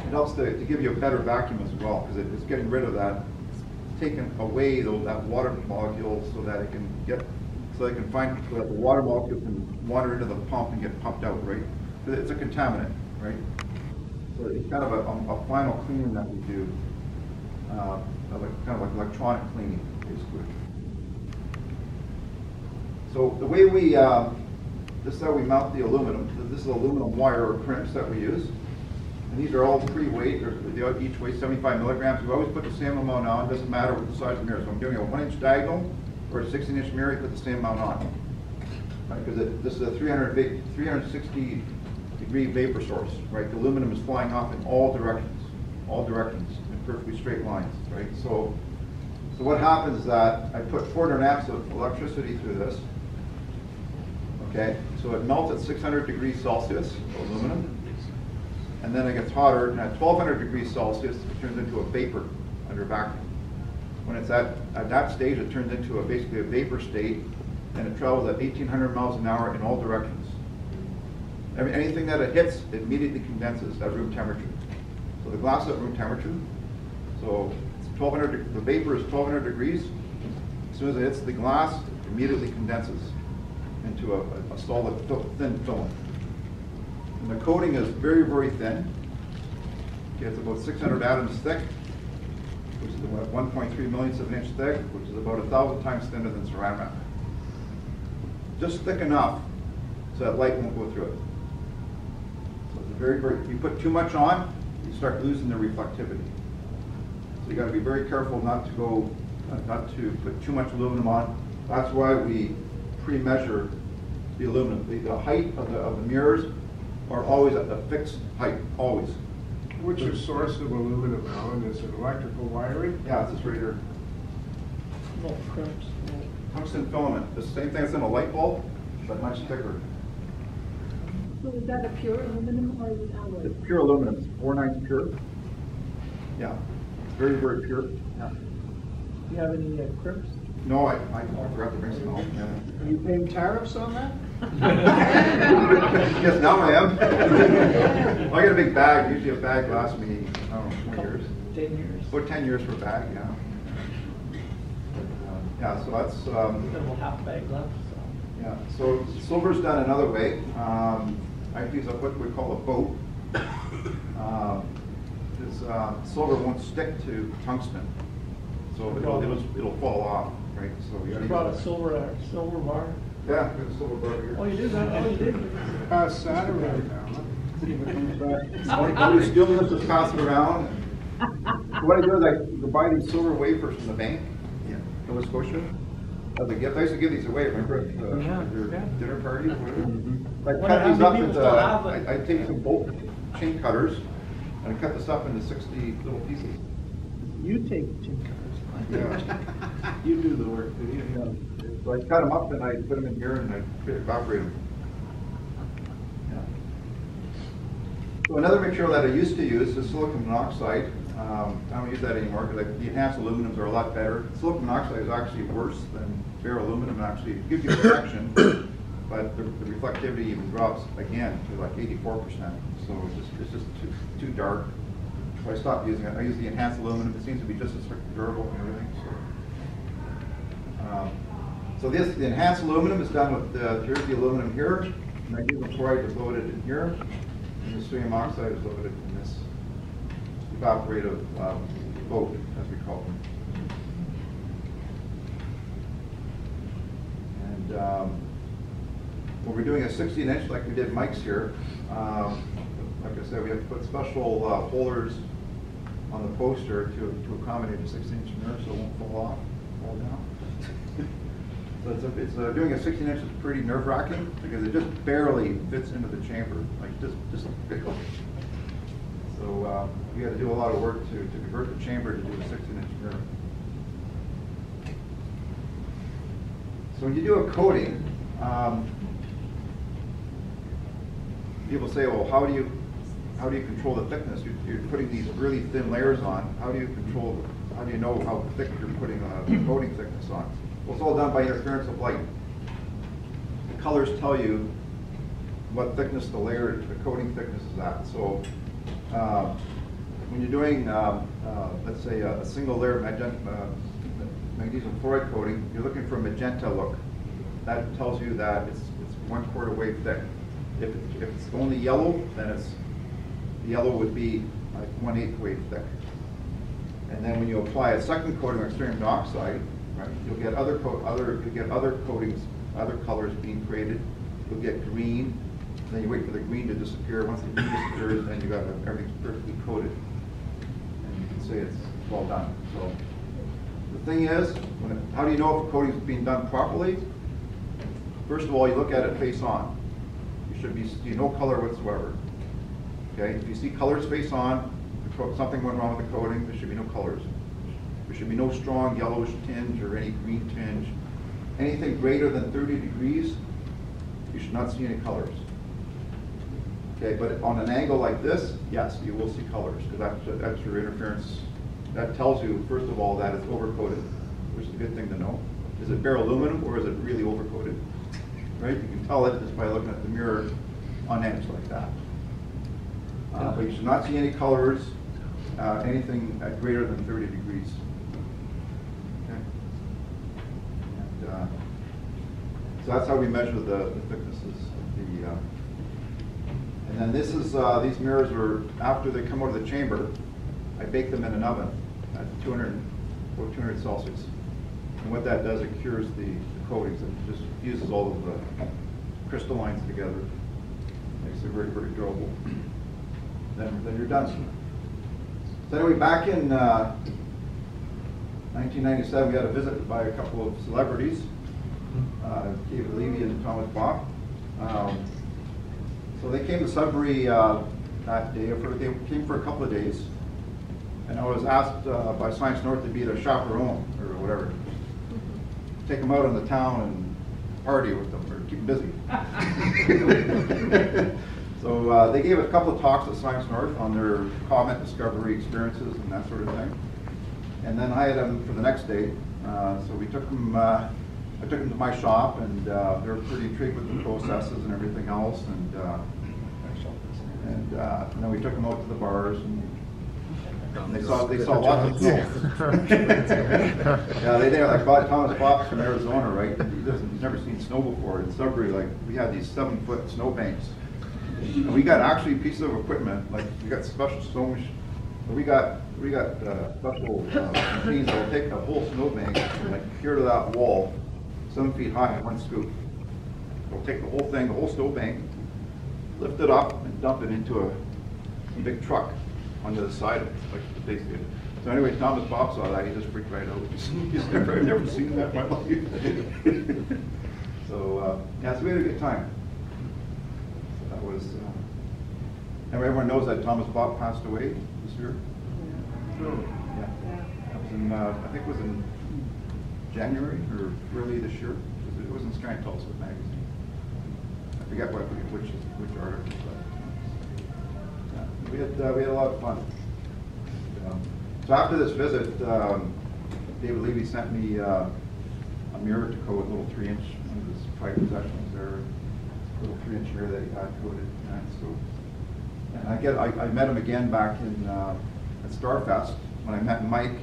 it helps to give you a better vacuum as well, because it's getting rid of that. It's taking away that water molecule so that it can so that the water molecule can wander into the pump and get pumped out, right? It's a contaminant, right? So it's kind of a final cleaning that we do, kind of like electronic cleaning, basically. So the way this is how we mount the aluminum. This is aluminum wire or crimps that we use. And these are all pre-weight, they each weigh 75 milligrams. We always put the same amount on, it doesn't matter what the size of the mirror. So I'm doing a 1-inch diagonal or a 16-inch mirror, you put the same amount on. Right, because this is a 360 degree vapor source, right? The aluminum is flying off in all directions, in perfectly straight lines, right? So what happens is that I put 400 amps of electricity through this. Okay, so it melts at 600 degrees Celsius, aluminum, and then it gets hotter, and at 1200 degrees Celsius, it turns into a vapor under vacuum. When it's at that stage, it turns into basically a vapor state, and it travels at 1800 miles an hour in all directions. Anything that it hits, it immediately condenses at room temperature. So the glass is at room temperature, so it's 1200. The vapor is 1200 degrees. As soon as it hits the glass, it immediately condenses into a solid, thin film. And the coating is very, very thin. Okay, it's about 600 atoms thick, which is about 1.3 millionths of an inch thick, which is about 1,000 times thinner than ceramic. Just thick enough so that light won't go through it. So it's very, very, if you put too much on, you start losing the reflectivity. So you got to be very careful not to put too much aluminum on. That's why we pre-measure the aluminum. The height of the mirrors are always at a fixed height, always. What's your source of aluminum, Alan? Is it electrical wiring? Yeah, it's just right here. No crimps, no. Tungsten filament. The same thing that's in a light bulb, but much thicker. So is that a pure aluminum or is it alloy? It's pure aluminum. It's 4/9 pure. Yeah, it's very, very pure. Yeah. Do you have any crimps? No, I forgot to bring some home. Are you paying tariffs on that? Yes, now I am. I got a big bag. Usually a bag lasts me, I don't know, 20 years. 10 years. About 10 years for a bag, yeah. Yeah, so that's... Little half bag left. Yeah, so silver's done another way. I use what we call a boat. Silver won't stick to tungsten, so it'll fall off, right? So You brought a silver bar? Yeah, got a silver bar here. Oh, you did that? Oh, you did? Pass that around, Alan. Somebody's stealing this, just pass it around. So what I do is I buy these silver wafers from the bank in Nova Scotia as a gift. I used to give these away, remember, at your dinner parties, whatever. I cut these up into, I take some bolt chain cutters and I cut this up into 60 little pieces. You take tin cutters. Yeah. You do the work, do you? Yeah. So I cut them up and I put them in here and I evaporate them. Yeah. So another material that I used to use is silicon monoxide. I don't use that anymore because the enhanced aluminums are a lot better. Silicon monoxide is actually worse than bare aluminum. Actually, it gives you protection, but the reflectivity even drops again to like 84%. So it's just too dark. So I stopped using it. I use the enhanced aluminum. It seems to be just as durable and everything. So the enhanced aluminum is done with here's the aluminum here. magnesium chloride is loaded in here, and the sodium oxide is loaded in this evaporative boat, as we call them. And when we're doing a 16-inch like we did Mike's here, like I said, we have to put special holders on the poster to accommodate a 16-inch mirror so it won't fall down. So doing a 16-inch is pretty nerve-wracking because it just barely fits into the chamber, like just barely. So we had to do a lot of work to convert the chamber to do a 16-inch mirror. So when you do a coating, people say, well, how do you control the thickness? You're putting these really thin layers on. How do you know how thick you're putting the coating thickness on? Well, it's all done by interference of light. The colors tell you what thickness the coating thickness is at. So when you're doing, let's say, a single layer magnesium chloride coating, you're looking for a magenta look. That tells you that it's 1/4 wave thick. If it's only yellow, then the yellow would be like 1/8 wave thick. And then when you apply a second coating of extreme dioxide, right, you'll get other coatings, other colors being created. You'll get green. Then you wait for the green to disappear. Once the green disappears, then you got everything's perfectly coated, and you can say it's well done. So the thing is, how do you know if a coating is being done properly? First of all, you look at it face on. You should see no color whatsoever. Okay, if you see colors face on, something went wrong with the coating. There should be no colors. There should be no strong yellowish tinge or any green tinge. Anything greater than 30 degrees, you should not see any colors. Okay, but on an angle like this, yes, you will see colors, because that's your interference. That tells you, first of all, that it's overcoated, which is a good thing to know. Is it bare aluminum or is it really overcoated? Right? You can tell it just by looking at the mirror on edge like that. But you should not see any colors, anything greater than 30 degrees. Okay. And, so that's how we measure the thicknesses of the. And then this is these mirrors are after they come out of the chamber. I bake them in an oven at 200 Celsius. And what that does, it cures the coatings. It just fuses all of the crystallines together. Makes it very, very durable. Then you're done. So anyway, back in 1997, we had a visit by a couple of celebrities, David Levy and Thomas Bopp. So they came to Sudbury that day. They came for a couple of days. And I was asked by Science North to be their chaperone, or whatever. Take them out in the town and party with them, or keep them busy. So they gave a couple of talks at Science North on their comet discovery experiences and that sort of thing. And then I had them for the next day. So we took them, I took them to my shop, and they were pretty intrigued with the processes and everything else. And then we took them out to the bars, and they saw lots of snow. Yeah, they like Thomas Bopp from Arizona, right? He's never seen snow before. In Sudbury, like, we had these 7-foot snow banks. And we got actually pieces of equipment, like we got special snow machines. We got special machines that will take a whole snowbank and like here to that wall, 7 feet high in one scoop. We'll take the whole thing, the whole snowbank, lift it up and dump it into a big truck on the other side of it, like they did. So anyway, Thomas Bopp saw that, he just freaked right out. He's never seen that in my life. So yeah, so we had a good time. So that was, and everyone knows that Thomas Bopp passed away this year. Yeah. That was in, I think it was in January or early this year. It was in Strand Tulsa magazine. I forget which article, but yeah, we had a lot of fun. So after this visit, David Levy sent me a mirror to coat, a little 3-inch, one of his private possessions there, a little 3-inch mirror that he had coated. And I met him again back in at Starfest when I met Mike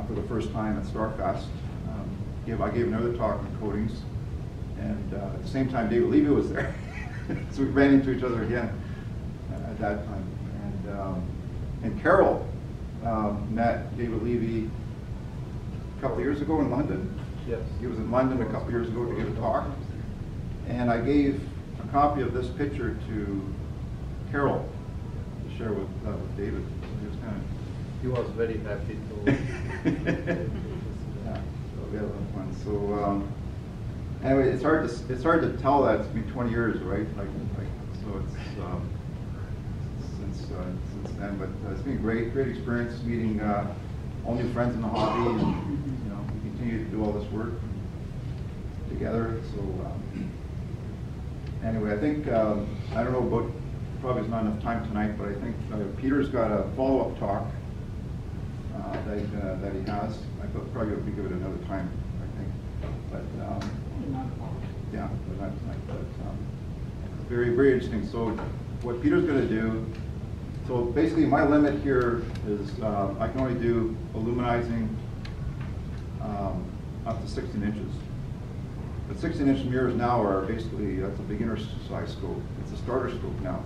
for the first time at Starfest. I gave another talk on coatings, And at the same time, David Levy was there. So we ran into each other again at that time. And Carol met David Levy a couple of years ago in London. Yes. He was in London a couple of years ago to give a talk. And I gave a copy of this picture to Carol to share with David. So he was kind of He was very happy to. yeah, so we had a lot of fun. So anyway, it's hard to tell that it's been 20 years, right? Like so it's since then, but it's been a great experience meeting all new friends in the hobby, and you know we continue to do all this work together. So anyway, I think I don't know about. Probably there's not enough time tonight, but I think Peter's got a follow-up talk that he has. I thought probably we could give it another time, I think. But yeah, but not tonight. But very interesting. So what Peter's going to do. So basically, my limit here is I can only do illuminizing up to 16 inches. But 16-inch mirrors now are basically that's a beginner size scope. It's a starter scope now.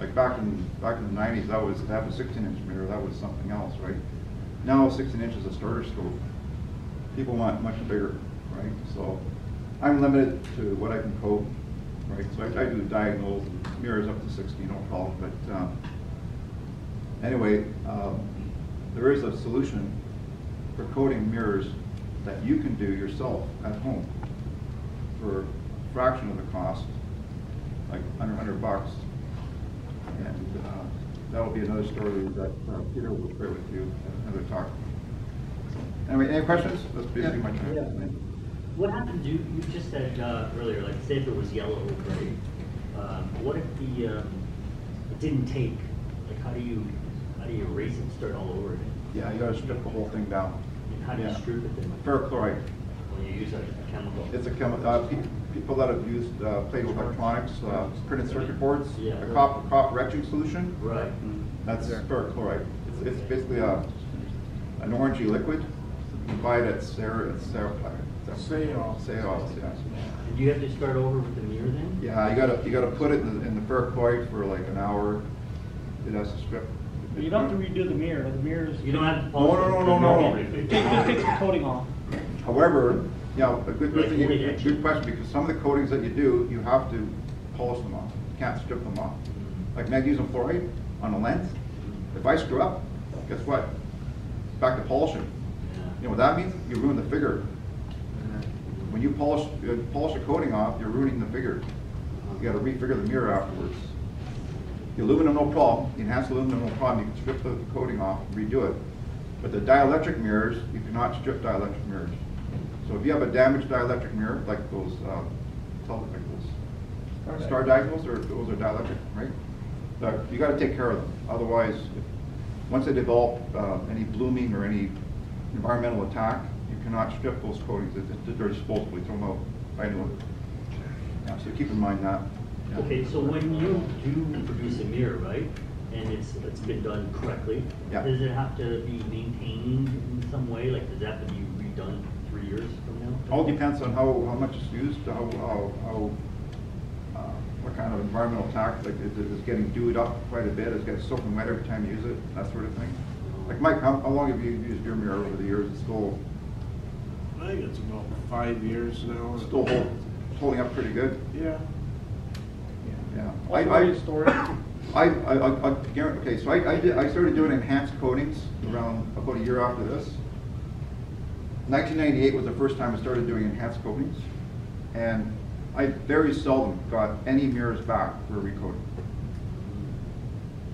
Like back in the 90s, that was to have a 16-inch mirror. That was something else, right? Now 16 inches is a starter scope. People want much bigger, right? So I'm limited to what I can coat, right? So I do diagonals and mirrors up to 16, no problem. But anyway, there is a solution for coating mirrors that you can do yourself at home for a fraction of the cost, like under $100. And that'll be another story that Peter will share with you at another talk. Anyway, any questions? That's basically my time. Yeah. What happens, you just said earlier, like say if it was yellow, right? What if it didn't take? Like how do you erase it and start all over again? Yeah, you got to strip the whole thing down. And how do you strip it then? Ferrochloride. When you use a chemical? It's a chemical. People that have used played with electronics, printed circuit boards, Yeah. a copper etching solution. Right. That's ferrochloride. It's basically an orangey liquid. You can buy it at Seos, yeah. And you have to start over with the mirror then? Yeah, you gotta put it in the ferrochloride for like an hour. It has to strip. You don't have to redo the mirror. The mirror's. You don't have to No, polish no. it. It takes the coating off. However, yeah, a good Like thing, wood etching. good question, because some of the coatings that you do, you have to polish them off. You can't strip them off. Like magnesium fluoride on a lens. If I screw up, guess what? Back to polishing. You know what that means? You ruin the figure. When you polish a coating off, you're ruining the figure. You got to refigure the mirror afterwards. The aluminum, no problem. The enhanced aluminum, no problem. You can strip the coating off and redo it. But the dielectric mirrors, you cannot strip dielectric mirrors. So if you have a damaged dielectric mirror, like those, star diagonals, those are dielectric, right? You got to take care of them. Otherwise, once they develop any blooming or any environmental attack, you cannot strip those coatings. They're disposable. Throw them out. Buy a new one. Yeah, so keep in mind that. Yeah. Okay, so when you do produce a mirror, right, and it's been done correctly, Yeah. does it have to be maintained in some way? Like, does it have to be redone 3 years from now? All depends on how much it's used, what kind of environmental attack. Like, it's getting dewed up quite a bit. It's getting soaking wet every time you use it. That sort of thing. Like Mike, how long have you used your mirror over the years? It's still. I think it's about 5 years now. Still holding up pretty good. Yeah. Yeah. Okay, so I started doing enhanced coatings around about a year after this. 1998 was the first time I started doing enhanced coatings, and I very seldom got any mirrors back for recoating.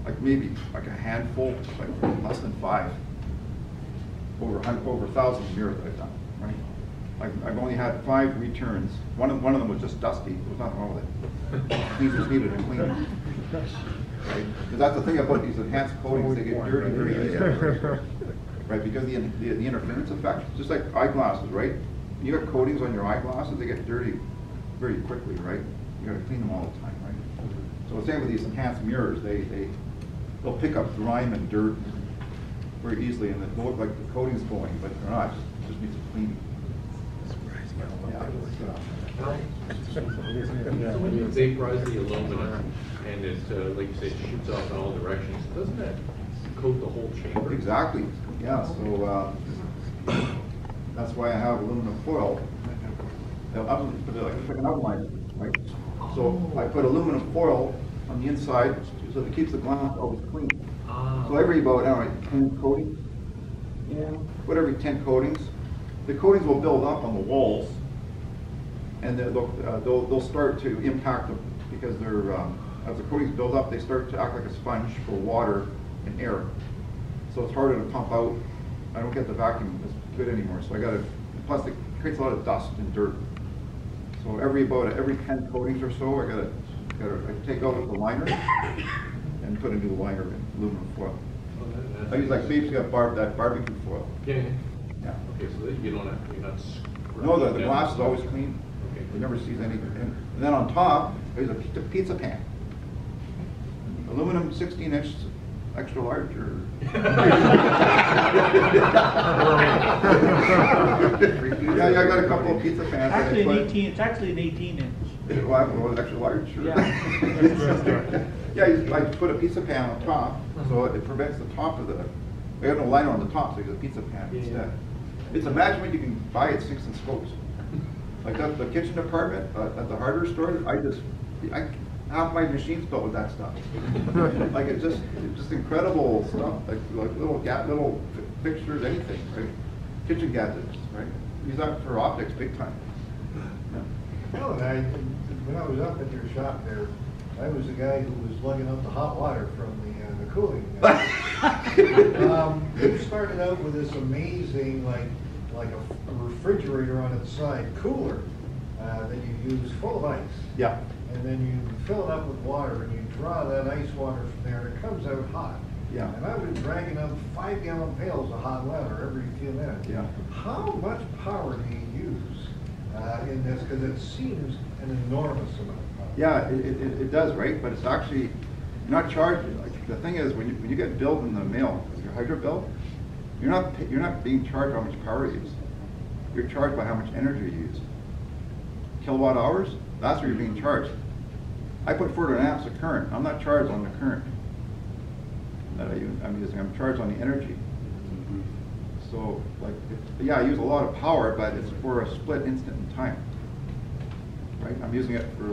Like maybe like a handful, like less than 5. Over 1,000 mirrors that I've done, right? I've only had 5 returns. One of them was just dusty. There was nothing wrong with it. Things just needed a clean. Right? Because that's the thing about these enhanced coatings, they get dirty very easily. Right? Because the interference effect, just like eyeglasses, right? When you got coatings on your eyeglasses, they get dirty very quickly, right? You got to clean them all the time, right? So the same with these enhanced mirrors, they'll pick up grime and dirt very easily, and they'll look like the coating's going, but they're not. It just needs a cleaning. When they vaporize the aluminum and it, like you say, shoots off in all directions, doesn't that coat the whole chamber? Exactly, yeah, so that's why I have aluminum foil. Like an outliner, right? So I put aluminum foil on the inside so that it keeps the glass always clean. So every about, I don't know, 10 coatings, put every 10 coatings. The coatings will build up on the walls, and then they'll start to impact them because they're, as the coatings build up, they start to act like a sponge for water and air. So it's harder to pump out. I don't get the vacuum as good anymore, so I got to, plus it creates a lot of dust and dirt. So every 10 coatings or so, I take out the liner and put a new liner in aluminum foil. I use like Beef's got that barbecue foil. Yeah. Yeah. Okay, so that you're not. No, the glass is always clean. Okay. You never sees anything. And then on top, I use a pizza pan. Aluminum 16-inch extra large or. Yeah, I got a couple of pizza pans. Actually, it's actually an 18-inch. Well, it's extra large, sure. Yeah. Yeah, I put a pizza pan on top, so it prevents the top of the. I got no liner on the top, so I use a pizza pan instead. It's imagine what you can buy at Six and Scopes. Like the kitchen department at the hardware store, half my machine's built with that stuff. Like it's just incredible stuff. Like little fixtures, anything, right? Kitchen gadgets, right? Use that for optics big time. Yeah. Well, when I was up at your shop there, I was the guy who was lugging up the hot water from the cooling. You started out with this amazing, like a refrigerator on its side cooler that you use full of ice. Yeah. And then you fill it up with water and you draw that ice water from there and it comes out hot. Yeah. And I was dragging up 5-gallon pails of hot water every few minutes. Yeah. How much power do you use in this? Because it seems an enormous amount of power. Yeah, it does, right? But it's actually not charged. Like, the thing is, when you get billed in the mail, your hydro bill, you're not being charged how much power you use. You're charged by how much energy you use. Kilowatt hours, that's where you're being charged. I put 400 amps of current. I'm not charged on the current that I'm using. I'm charged on the energy. So, like, yeah, I use a lot of power, but it's for a split instant in time. Right? I'm using it for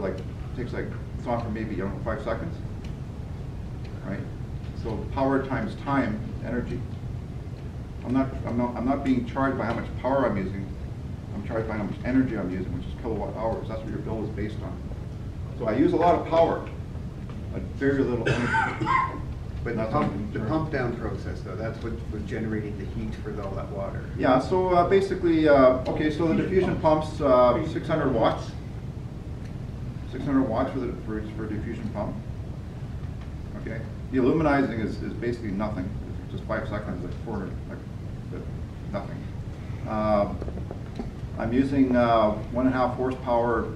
it's on for maybe 5 seconds. Right? So power times time, energy. I'm not being charged by how much power I'm using. I'm charged by how much energy I'm using, which is kilowatt hours. That's what your bill is based on. So I use a lot of power, but very little energy. But the pump down process, though, that's what was generating the heat for all that water. Yeah, so basically, okay, so the diffusion pump's 600 watts. 600 watts for a diffusion pump. Okay, the aluminizing is basically nothing. It's just 5 seconds, like 400, nothing. I'm using 1.5 horsepower,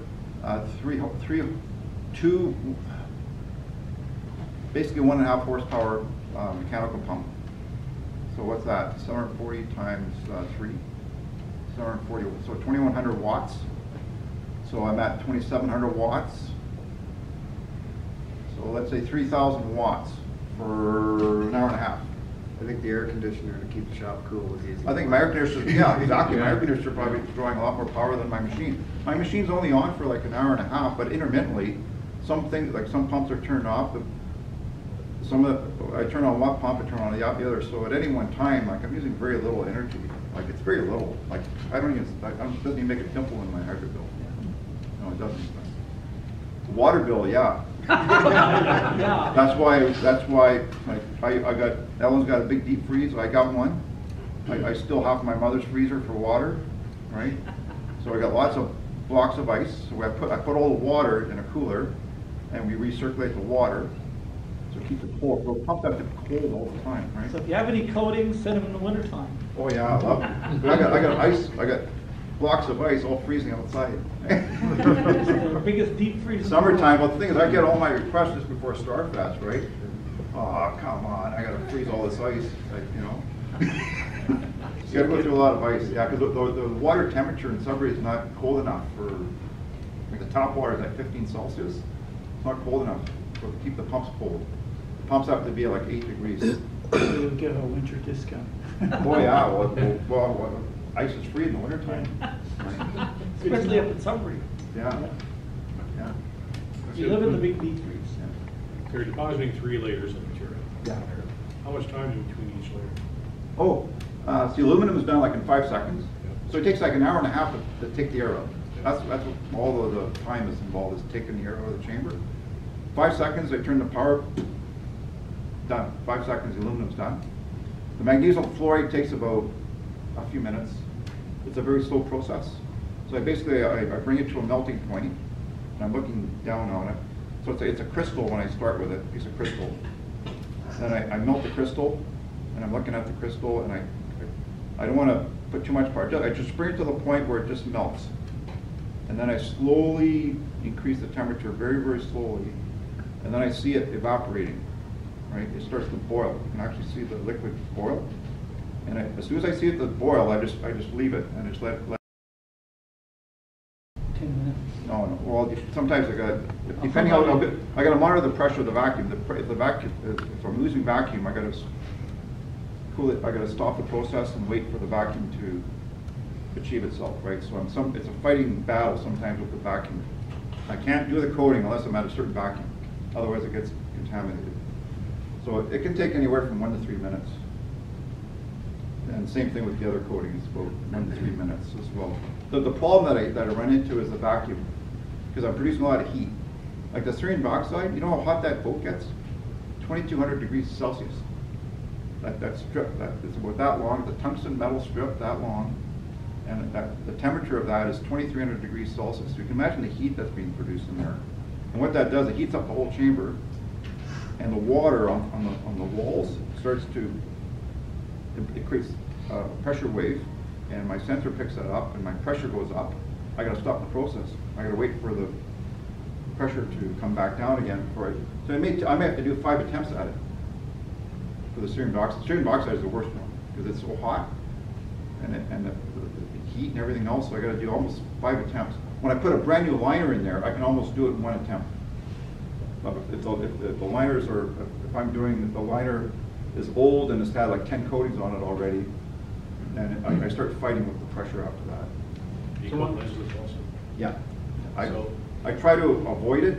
basically 1.5 horsepower mechanical pump. So what's that? 740 times 3, 740. So 2,100 watts. So I'm at 2,700 watts. So let's say 3,000 watts for an hour and a half. I think the air conditioner to keep the shop cool was easy. I think my air conditioner, yeah, exactly. My air conditioner probably is drawing a lot more power than my machine. My machine's only on for like an hour and a half, but intermittently, some things, like some pumps are turned off. I turn on one pump, I turn on the other. So at any one time, like I'm using very little energy. Like it's very little. Like it doesn't even make a dimple in my hydro bill. No, it doesn't. Water bill, yeah. That's why like I got, Ellen's got a big deep freeze, I got one. I still have my mother's freezer for water, right? So I got lots of blocks of ice. So I put all the water in a cooler and we recirculate the water. So keep it cold. We'll pump that to cold all the time, right? So if you have any coatings, send them in the wintertime. Oh yeah, I love it. But I got ice, I got blocks of ice all freezing outside. Our biggest deep freeze. Summertime, well the thing is I get all my requests just before Starfest, right? Oh, come on, I gotta freeze all this ice, like, you know. You gotta go through a lot of ice, yeah, because the water temperature in Sudbury is not cold enough for, like the top water is at 15 Celsius. It's not cold enough to keep the pumps cold. The pumps have to be at like 8 degrees. You'll get a winter discount. Oh yeah, well, ice is free in the wintertime. Right. Especially up in Sudbury. Yeah, yeah. You live in the big D3s. Yeah. You're depositing 3 layers of material. Yeah. How much time is between each layer? Oh, so the aluminum is done like in 5 seconds. So it takes like an hour and a half to take the air out. That's what all of the time is involved, is taking the air out of the chamber. 5 seconds, I turn the power, done. 5 seconds, the aluminum's done. The magnesium fluoride takes about a few minutes. It's a very slow process. So I bring it to a melting point, and I'm looking down on it. So it's a crystal when I start with it, a piece of crystal. Then I melt the crystal, and I'm looking at the crystal, and I don't want to put too much power. I just bring it to the point where it just melts. And then I slowly increase the temperature, very, very slowly, and then I see it evaporating, right? It starts to boil. You can actually see the liquid boil. And as soon as I see it boil, I just leave it and just let 10 minutes. No, well, sometimes depending how, I got to monitor the pressure of the vacuum. If the vacuum, if I'm losing vacuum, I got to cool it. I got to stop the process and wait for the vacuum to achieve itself, right? So it's a fighting battle sometimes with the vacuum. I can't do the coating unless I'm at a certain vacuum. Otherwise, it gets contaminated. So it can take anywhere from 1 to 3 minutes. And same thing with the other coatings, about 1 to 3 minutes as well. The problem that I run into is the vacuum, because I'm producing a lot of heat. Like the cerium oxide, you know how hot that coat gets? 2,200 degrees Celsius. That strip, it's about that long, the tungsten metal strip that long, and the temperature of that is 2,300 degrees Celsius. So you can imagine the heat that's being produced in there. And what that does, it heats up the whole chamber, and the water on the walls starts to, it creates a pressure wave, and my sensor picks that up, and my pressure goes up. I got to stop the process. I got to wait for the pressure to come back down again before so I may have to do 5 attempts at it for the cerium oxide. Cerium oxide is the worst one because it's so hot, and the heat and everything else. So I got to do almost 5 attempts. When I put a brand new liner in there, I can almost do it in 1 attempt. But if the liners are, if I'm doing the liner is old and it's had like 10 coatings on it already, and I start fighting with the pressure after that. Do you coat lenses also? Yeah. So- I try to avoid it,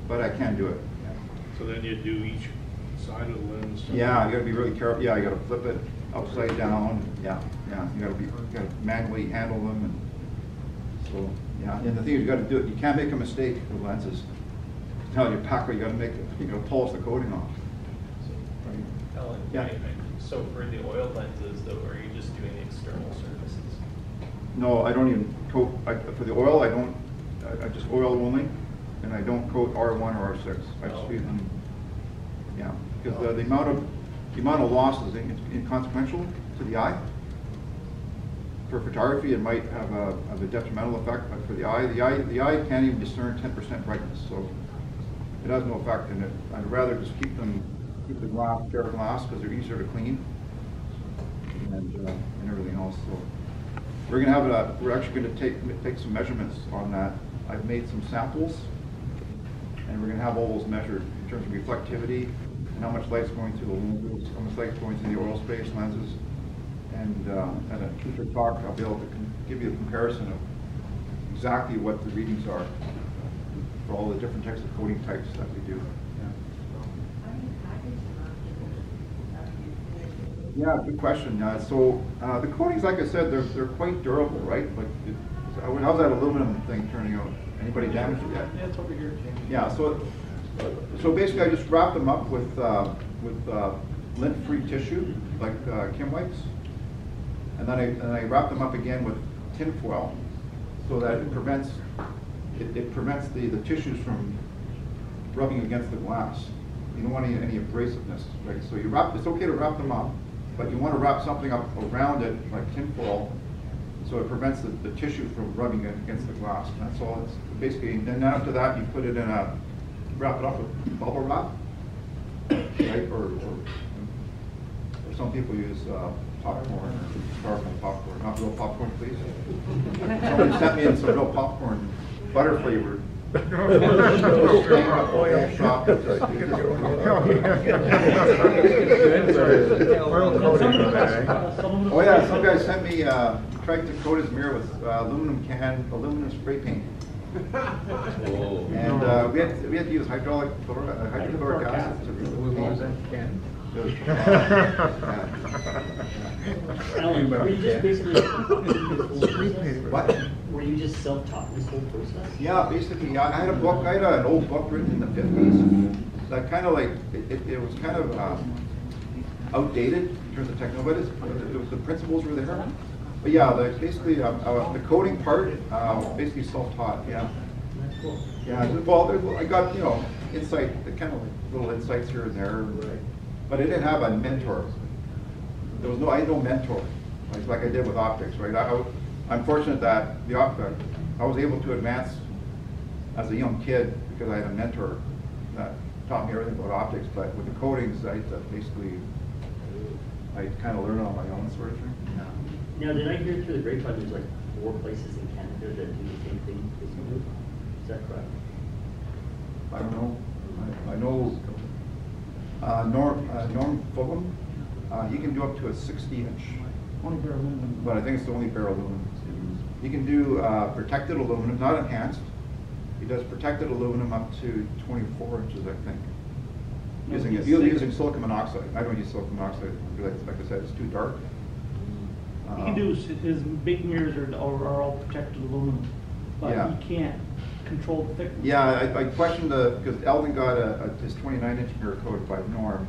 but I can do it. Yeah. So then you do each side of the lens? Yeah, you gotta be really careful. Yeah, you gotta flip it upside down. Yeah, yeah. You gotta manually handle them, and so yeah. And the thing is, you gotta do it. You can't make a mistake with lenses. Tell you Paco, you gotta polish the coating off. So, right? Ellen, Yeah. So for the oil lenses, though, are you just doing the external surfaces? No, I don't even coat. For the oil, I just oil only, and I don't coat R1 or R6. I just leave them. Yeah, because the amount of loss is inconsequential to the eye. For photography, it might have a detrimental effect, but for the eye can't even discern 10% brightness, so it has no effect. And I'd rather just keep the glass, bare glass, because they're easier to clean, and everything else. So we're gonna have we're actually going to take some measurements on that. I've made some samples, and we're going to have all those measured in terms of reflectivity and how much light's going through the lenses, how much light's going through the oil space lenses, and at a future talk I'll be able to give you a comparison of exactly what the readings are for all the different types of coating types that we do. Yeah, good question. So the coatings, like I said, they're quite durable, right? Like, how's that aluminum thing turning out? Anybody damaged it yet? Yeah, it's over here. Yeah. So basically, I just wrap them up with lint-free tissue, like Kim wipes, and then I wrap them up again with tin foil, so that it prevents the tissues from rubbing against the glass. You don't want any abrasiveness, right? So it's okay to wrap them up, but you want to wrap something up around it, like tin foil, so it prevents the tissue from rubbing against the glass. And that's all it's basically. And then after that, you put it in wrap it up with bubble wrap, right? Or some people use popcorn or styrofoam They sent me in some real popcorn, butter flavored. Oh yeah, some guy sent me, tried to coat his mirror with aluminum spray paint. Whoa. And we had to use hydrochloric acid to remove the paint. Alan, were you just basically What? were you just self-taught this whole process? Yeah, basically, I had a book, I had an old book written in the 50s that kind of like, it was kind of outdated in terms of technology, but it was, the principles were there. But yeah, basically, the coding part, basically self-taught, yeah. That's cool. Yeah, well, I got, insight, kind of like little insights here and there, but I didn't have a mentor. I had no mentor, like I did with optics, right? I'm fortunate that I was able to advance as a young kid because I had a mentor that taught me everything about optics, but with the coatings, I kind of learned on my own sort of thing. Yeah. Now, did I hear through the grapevine there's like 4 places in Canada that do the same thing as you do? Is that correct? I don't know. I know Norm Fulham, he can do up to a 60-inch. Only bare aluminum. But I think it's the only bare aluminum. He can do protected aluminum, not enhanced. He does protected aluminum up to 24 inches, I think. Using silicon monoxide. I don't use silicon monoxide because, like I said, it's too dark. He can do, his big mirrors are all protected aluminum, but Yeah. he can't control the thickness. Yeah, I questioned because Eldon got his 29-inch mirror coded by Norm,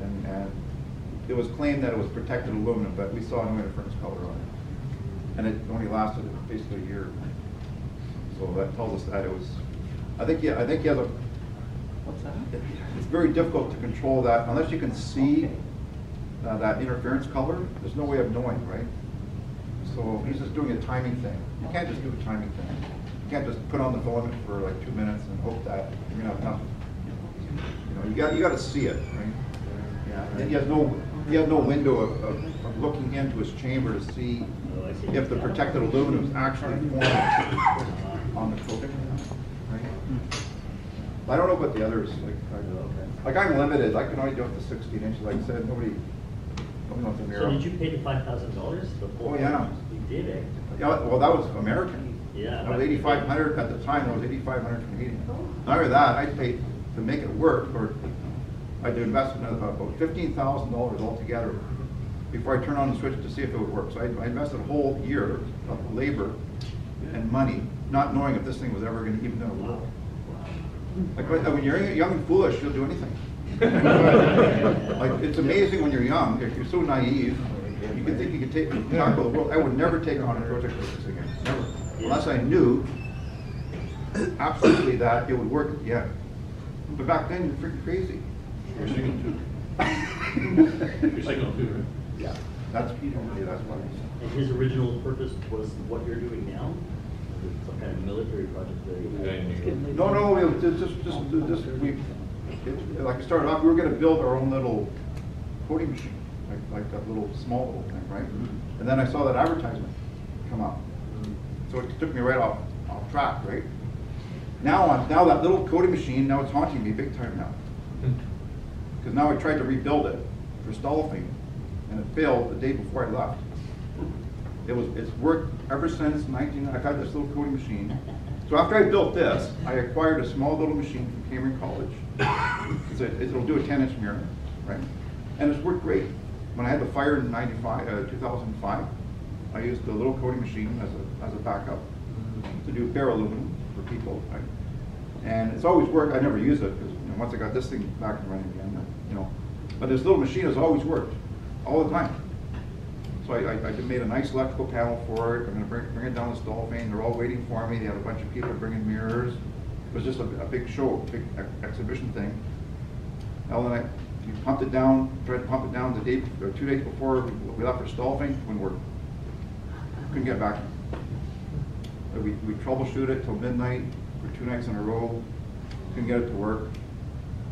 and it was claimed that it was protected aluminum, but we saw no interference color on it. And it only lasted basically a year. So that tells us that it was, I think he has a, What's that? it's very difficult to control that, unless you can see that interference color, there's no way of knowing, right? So he's just doing a timing thing. You can't just do a timing thing. You can't just put on the filament for like 2 minutes and hope that you're gonna have enough. You got to see it, right? Yeah. And he has no window of looking into his chamber to see if the protected aluminum is actually formed on the coating, right? I don't know about the others. Like I'm limited. I can only do up to 16 inches. Like I said, nobody knows the mirror. So did you pay the $5,000? Oh yeah. You did, eh? Yeah. Well, that was American. Yeah. That was 8,500 at the time. That was 8,500 Canadian. Not only that, I paid to make it work, or I did investment of about $15,000 altogether before I turned on the switch to see if it would work. So I invested a whole year of labor and money, not knowing if this thing was ever even going to work. Like when you're young and foolish, you'll do anything. Like it's amazing when you're young. You're so naive. You can think you can tackle the world. I would never take on a project like this again, never, unless I knew absolutely that it would work at the end. But back then, you're freaking crazy. You're single too. You're single too, right? Yeah, that's what it is. And his original purpose was what you're doing now? Or is it some kind of military project that you had? No, it was like I started off, we were going to build our own little coating machine, like that little small little thing, right? And then I saw that advertisement come up, so it took me right off track, right? Now that little coating machine, now it's haunting me big time now, because now I tried to rebuild it for Stolfing, and it failed the day before I left. It's worked ever since I've had this little coating machine. So after I built this, I acquired a small little machine from Cambridge College. It'll do a 10-inch mirror, right? And it's worked great. When I had the fire in 2005, I used the little coating machine as a backup to do bare aluminum for people, right? And it's always worked. I never use it because once I got this thing back and running again, But this little machine has always worked, all the time. So I made a nice electrical panel for it. I'm going to bring it down to Stolfing. They're all waiting for me. They had a bunch of people bringing mirrors. It was just a big show, a big exhibition thing. Ellen and we pumped it down, tried to pump it down 2 days before we left for Stolfing. Wouldn't work. Couldn't get back. We troubleshoot it till midnight for 2 nights in a row. Couldn't get it to work.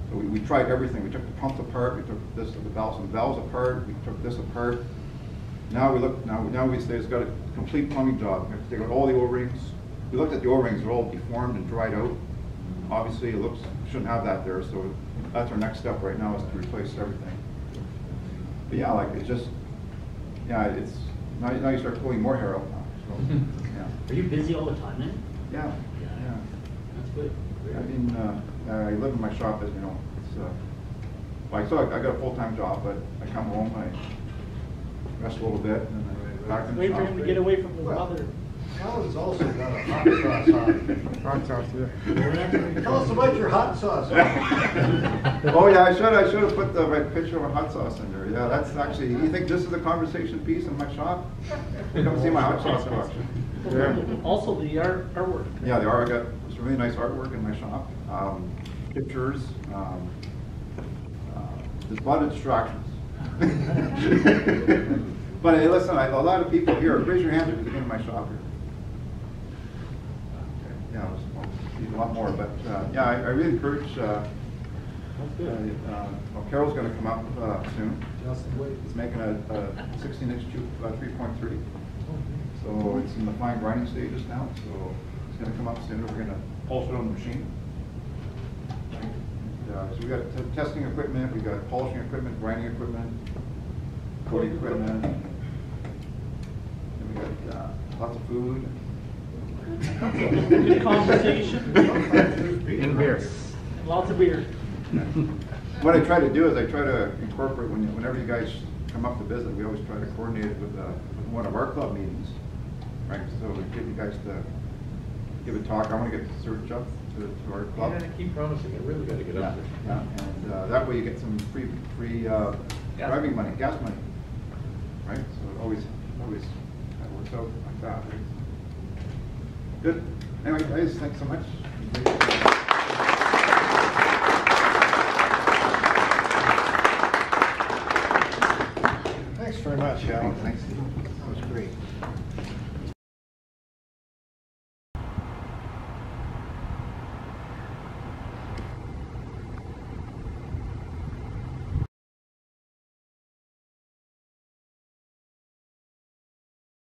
So we tried everything. We took the pumps apart. We took the valves apart. We took this apart. Now it's got a complete plumbing job. We have to take out all the O-rings. We looked at the O-rings, they're all deformed and dried out. Obviously, shouldn't have that there, so that's our next step right now, is to replace everything. But yeah, like, it's just, yeah, it's, now you start pulling more hair out now, so, yeah. Are you busy all the time then? Yeah, Yeah. yeah. That's good. I mean, I live in my shop, as you know. It's, like, so I got a full-time job, but I come home, I rest a little bit, and then I back in the Wait shop. for him to get away from his Well, mother. Alan's also got a hot sauce on. Hot sauce, yeah. Tell us about your hot sauce. Oh yeah, I should have put the right picture of a hot sauce in there. Yeah, that's actually. You think this is a conversation piece in my shop? Come see my hot sauce collection. Yeah. Also the artwork. Yeah, I got some really nice artwork in my shop. Pictures. There's a lot of distractions. But hey, listen, a lot of people here. Raise your hand if you're in my shop here. Yeah, there's a lot more, but yeah, I really encourage. Well, Carol's going to come up soon. He's making a 16-inch tube 3.3. So it's in the fine grinding stages now. So it's going to come up soon. We're going to polish it on the machine. So we got testing equipment, we got polishing equipment, grinding equipment, coating equipment, and we got lots of food. Good conversation. In beer. Lots of beer. What I try to do is I try to incorporate, whenever you guys come up to visit, we always try to coordinate it with one of our club meetings, right? So we get you guys to give a talk. I want to get the search up to our club. Yeah, I keep promising, I really gotta get up there. Yeah, and that way you get some free driving money, gas money, right? So it always that works out like that. Right? Good. Anyway, guys, thanks so much. Thanks very much, Alan. Thanks.